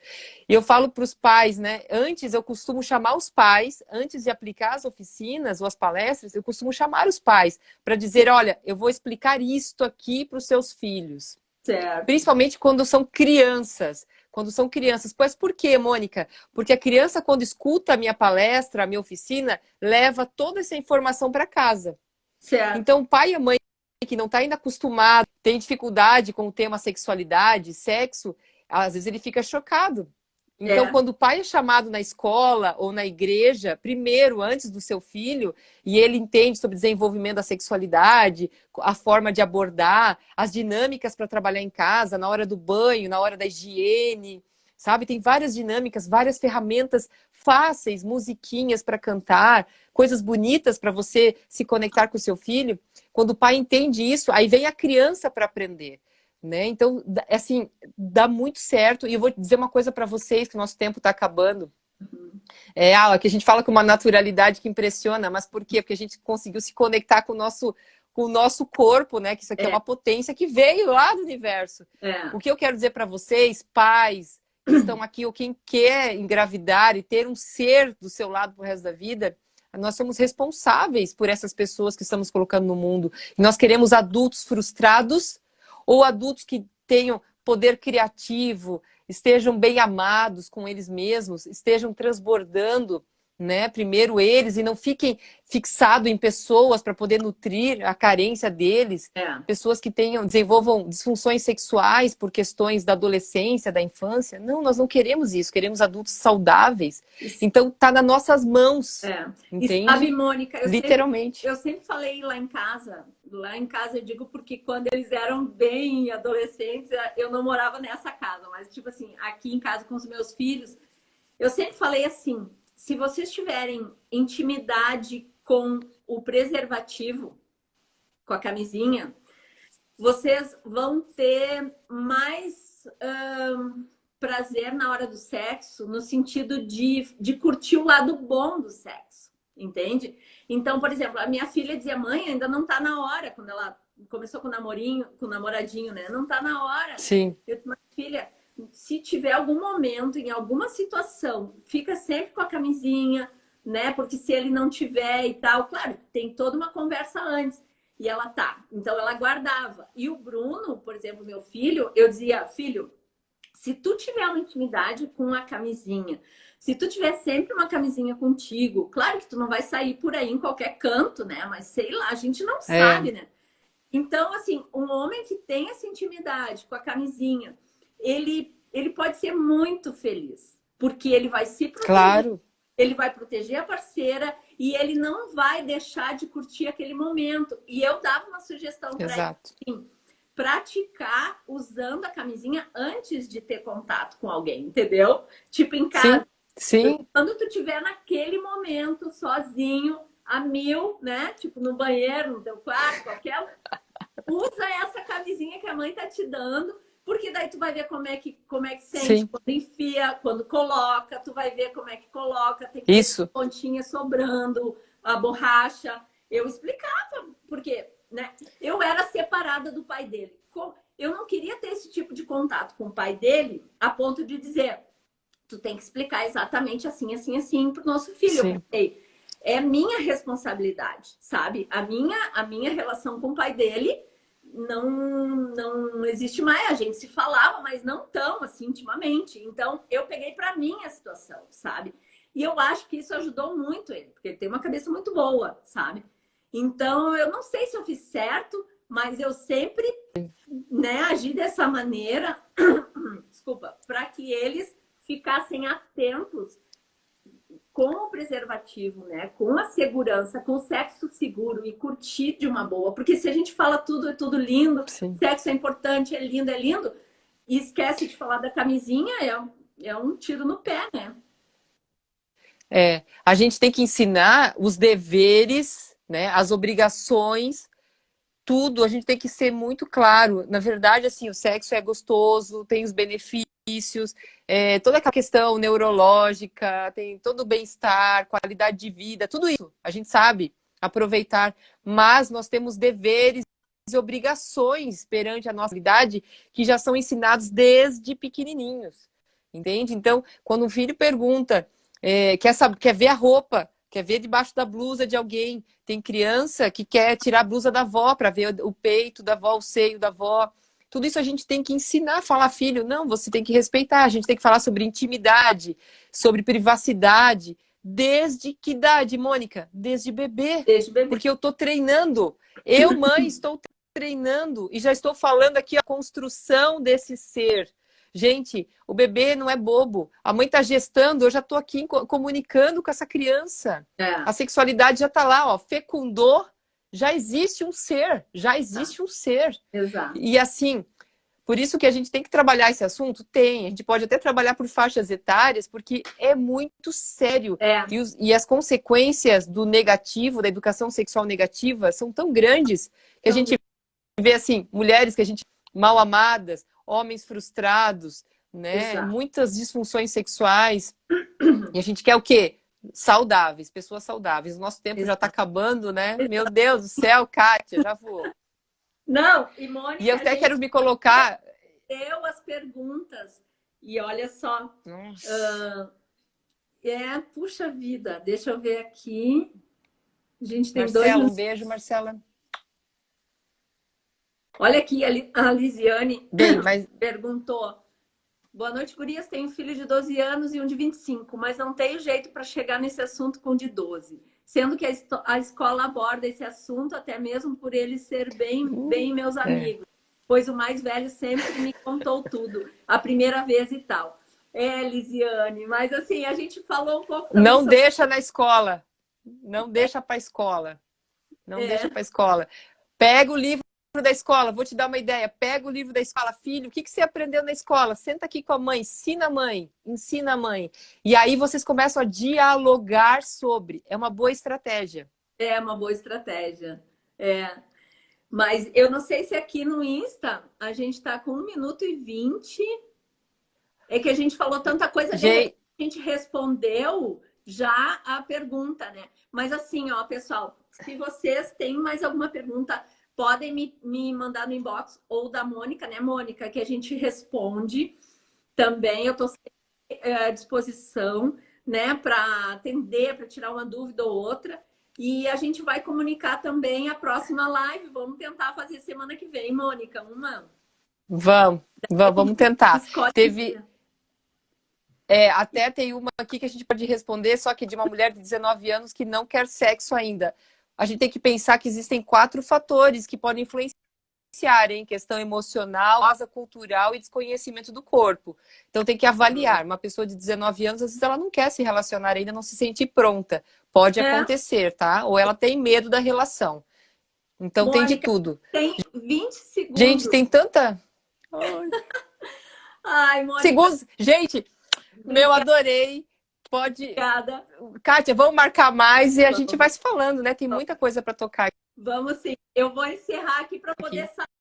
E eu falo para os pais, né? Antes eu costumo chamar os pais, antes de aplicar as oficinas ou as palestras, eu costumo chamar os pais para dizer, olha, eu vou explicar isto aqui para os seus filhos. certo. Principalmente quando são crianças. Quando são crianças. Pois por quê, Mônica? Porque a criança, quando escuta a minha palestra, a minha oficina, leva toda essa informação para casa. Certo. Então, o pai e a mãe que não está ainda acostumado, tem dificuldade com o tema sexualidade, sexo, às vezes ele fica chocado. Então, É, quando o pai é chamado na escola ou na igreja, primeiro, antes do seu filho, e ele entende sobre desenvolvimento da sexualidade, a forma de abordar, as dinâmicas para trabalhar em casa, na hora do banho, na hora da higiene, sabe? Tem várias dinâmicas, várias ferramentas fáceis, musiquinhas para cantar, coisas bonitas para você se conectar com o seu filho. Quando o pai entende isso, aí vem a criança para aprender. Né? Então, assim, dá muito certo. E eu vou dizer uma coisa para vocês, que o nosso tempo está acabando. Que a gente fala com uma naturalidade que impressiona, mas por quê? Porque a gente conseguiu se conectar com o nosso corpo, né? Que isso aqui é é, uma potência que veio lá do universo. é. O que eu quero dizer para vocês, pais que estão aqui, ou quem quer engravidar e ter um ser do seu lado pro resto da vida, nós somos responsáveis por essas pessoas que estamos colocando no mundo. E nós queremos adultos frustrados ou adultos que tenham poder criativo, estejam bem amados com eles mesmos, estejam transbordando, né, primeiro eles e não fiquem fixados em pessoas para poder nutrir a carência deles, É. pessoas que desenvolvam disfunções sexuais por questões da adolescência, da infância. Não, nós não queremos isso, queremos adultos saudáveis. Então tá nas nossas mãos, E sabe, entende? Mônica, Literalmente. eu sempre falei lá em casa eu digo porque quando eles eram bem adolescentes, eu não morava nessa casa, mas tipo assim, aqui em casa com os meus filhos, eu sempre falei assim, se vocês tiverem intimidade com o preservativo, com a camisinha, vocês vão ter mais prazer na hora do sexo, no sentido de curtir o lado bom do sexo, entende? Então, por exemplo, a minha filha dizia, mãe, ainda não tá na hora, quando ela começou com o namorinho, com o namoradinho, né? Não tá na hora. Sim. Eu disse, mas filha, se tiver algum momento, em alguma situação, fica sempre com a camisinha, né? Porque se ele não tiver e tal, claro, tem toda uma conversa antes. E ela tá. Então ela guardava. E o Bruno, por exemplo, meu filho, eu dizia, filho, se tu tiver uma intimidade com a camisinha, se tu tiver sempre uma camisinha contigo, claro que tu não vai sair por aí em qualquer canto, né? Mas sei lá, a gente não sabe, né? Então, assim, um homem que tem essa intimidade com a camisinha, ele pode ser muito feliz, porque ele vai se proteger, Claro. ele vai proteger a parceira e ele não vai deixar de curtir aquele momento. E eu dava uma sugestão para ele, Exato. assim, praticar usando a camisinha antes de ter contato com alguém, entendeu? Tipo em casa. Sim. Quando tu tiver naquele momento sozinho, a mil, né? Tipo no banheiro, no teu quarto, qualquer, usa essa camisinha que a mãe tá te dando, porque daí tu vai ver como é que sente Sim. quando enfia, quando coloca, tu vai ver como é que coloca, tem que Isso. ter pontinha sobrando, a borracha. Eu explicava, porque, né? Eu era separada do pai dele. Eu não queria ter esse tipo de contato com o pai dele a ponto de dizer, tu tem que explicar exatamente assim, assim, assim pro nosso filho. Sim. Eu pensei, é minha responsabilidade, sabe? A minha relação com o pai dele não existe mais. A gente se falava, mas não tão assim intimamente. Então, eu peguei para mim a situação, sabe? E eu acho que isso ajudou muito ele, porque ele tem uma cabeça muito boa, sabe? Então, eu não sei se eu fiz certo, mas eu sempre, né, agi dessa maneira, desculpa, para que eles ficassem atentos com o preservativo, né? Com a segurança, com o sexo seguro e curtir de uma boa. Porque se a gente fala tudo, é tudo lindo, Sim. sexo é importante, é lindo, e esquece de falar da camisinha, é um tiro no pé, né? A gente tem que ensinar os deveres, né, as obrigações, tudo. A gente tem que ser muito claro. Na verdade, assim, o sexo é gostoso, tem os benefícios, toda aquela questão neurológica, tem todo o bem-estar, qualidade de vida, tudo isso. A gente sabe aproveitar, mas nós temos deveres e obrigações perante a nossa idade que já são ensinados desde pequenininhos, entende? Então, quando um filho pergunta, quer ver a roupa, quer ver debaixo da blusa de alguém, tem criança que quer tirar a blusa da avó para ver o peito da avó, o seio da avó. Tudo isso a gente tem que ensinar, falar, filho, não, você tem que respeitar, a gente tem que falar sobre intimidade, sobre privacidade. Desde que idade, Mônica? Desde bebê. Desde bebê. Porque eu estou treinando. Eu, mãe, estou treinando e já estou falando aqui a construção desse ser. Gente, o bebê não é bobo. A mãe está gestando, eu já estou aqui comunicando com essa criança. A sexualidade já está lá, ó, fecundou, já existe um ser, já existe um ser. Exato. E assim, por isso que a gente tem que trabalhar esse assunto? Tem, a gente pode até trabalhar por faixas etárias, porque é muito sério. E as consequências do negativo, da educação sexual negativa, são tão grandes que a gente vê, assim, mulheres que a gente mal amadas, homens frustrados, né? Exato. Muitas disfunções sexuais. E a gente quer o quê? Saudáveis, pessoas saudáveis. O nosso tempo já está acabando, né? Meu Deus do céu, Kátia, já voou. Não, e Mônica, e eu até quero me colocar... Eu as perguntas. E olha só. Puxa vida, deixa eu ver aqui. A gente tem Marcela, um beijo, Marcela. Olha aqui, a Lisiane perguntou. Boa noite, gurias. Tenho um filho de 12 anos e um de 25, mas não tenho jeito para chegar nesse assunto com o de 12. Sendo que a escola aborda esse assunto, até mesmo por eles ser bem meus amigos. Pois o mais velho sempre me contou tudo, a primeira vez e tal. Lisiane, mas assim, a gente falou um pouco... Não sobre... deixa na escola. Não deixa para a escola. Não deixa para a escola. Pega o livro da escola, vou te dar uma ideia. Pega o livro da escola, filho, o que você aprendeu na escola? Senta aqui com a mãe, ensina a mãe. E aí vocês começam a dialogar sobre. É uma boa estratégia. É uma boa estratégia. Mas eu não sei se aqui no Insta a gente tá com 1 minuto e 20. É que a gente falou tanta coisa, a gente respondeu já a pergunta, né? Mas assim, ó, pessoal, se vocês têm mais alguma pergunta, podem me mandar no inbox ou da Mônica, né, Mônica? Que a gente responde também. Eu estou à disposição, né, para atender, para tirar uma dúvida ou outra. E a gente vai comunicar também a próxima live. Vamos tentar fazer semana que vem, Mônica. Vamos tentar. Até tem uma aqui que a gente pode responder, só que de uma mulher de 19 anos que não quer sexo ainda. A gente tem que pensar que existem 4 fatores que podem influenciar em questão emocional, cultural e desconhecimento do corpo. Então tem que avaliar. Uma pessoa de 19 anos, às vezes ela não quer se relacionar ainda, não se sentir pronta. Pode acontecer, tá? Ou ela tem medo da relação. Então tem de Mônica, tudo. tem 20 Gente, segundos. tem tanta... Ai. Ai, Mônica, Segundos. Gente, meu, adorei. Pode... obrigada. Kátia, vamos marcar mais e a gente vai se falando, né? Tem muita coisa para tocar Vamos sim. Eu vou encerrar aqui para poder aqui. sair.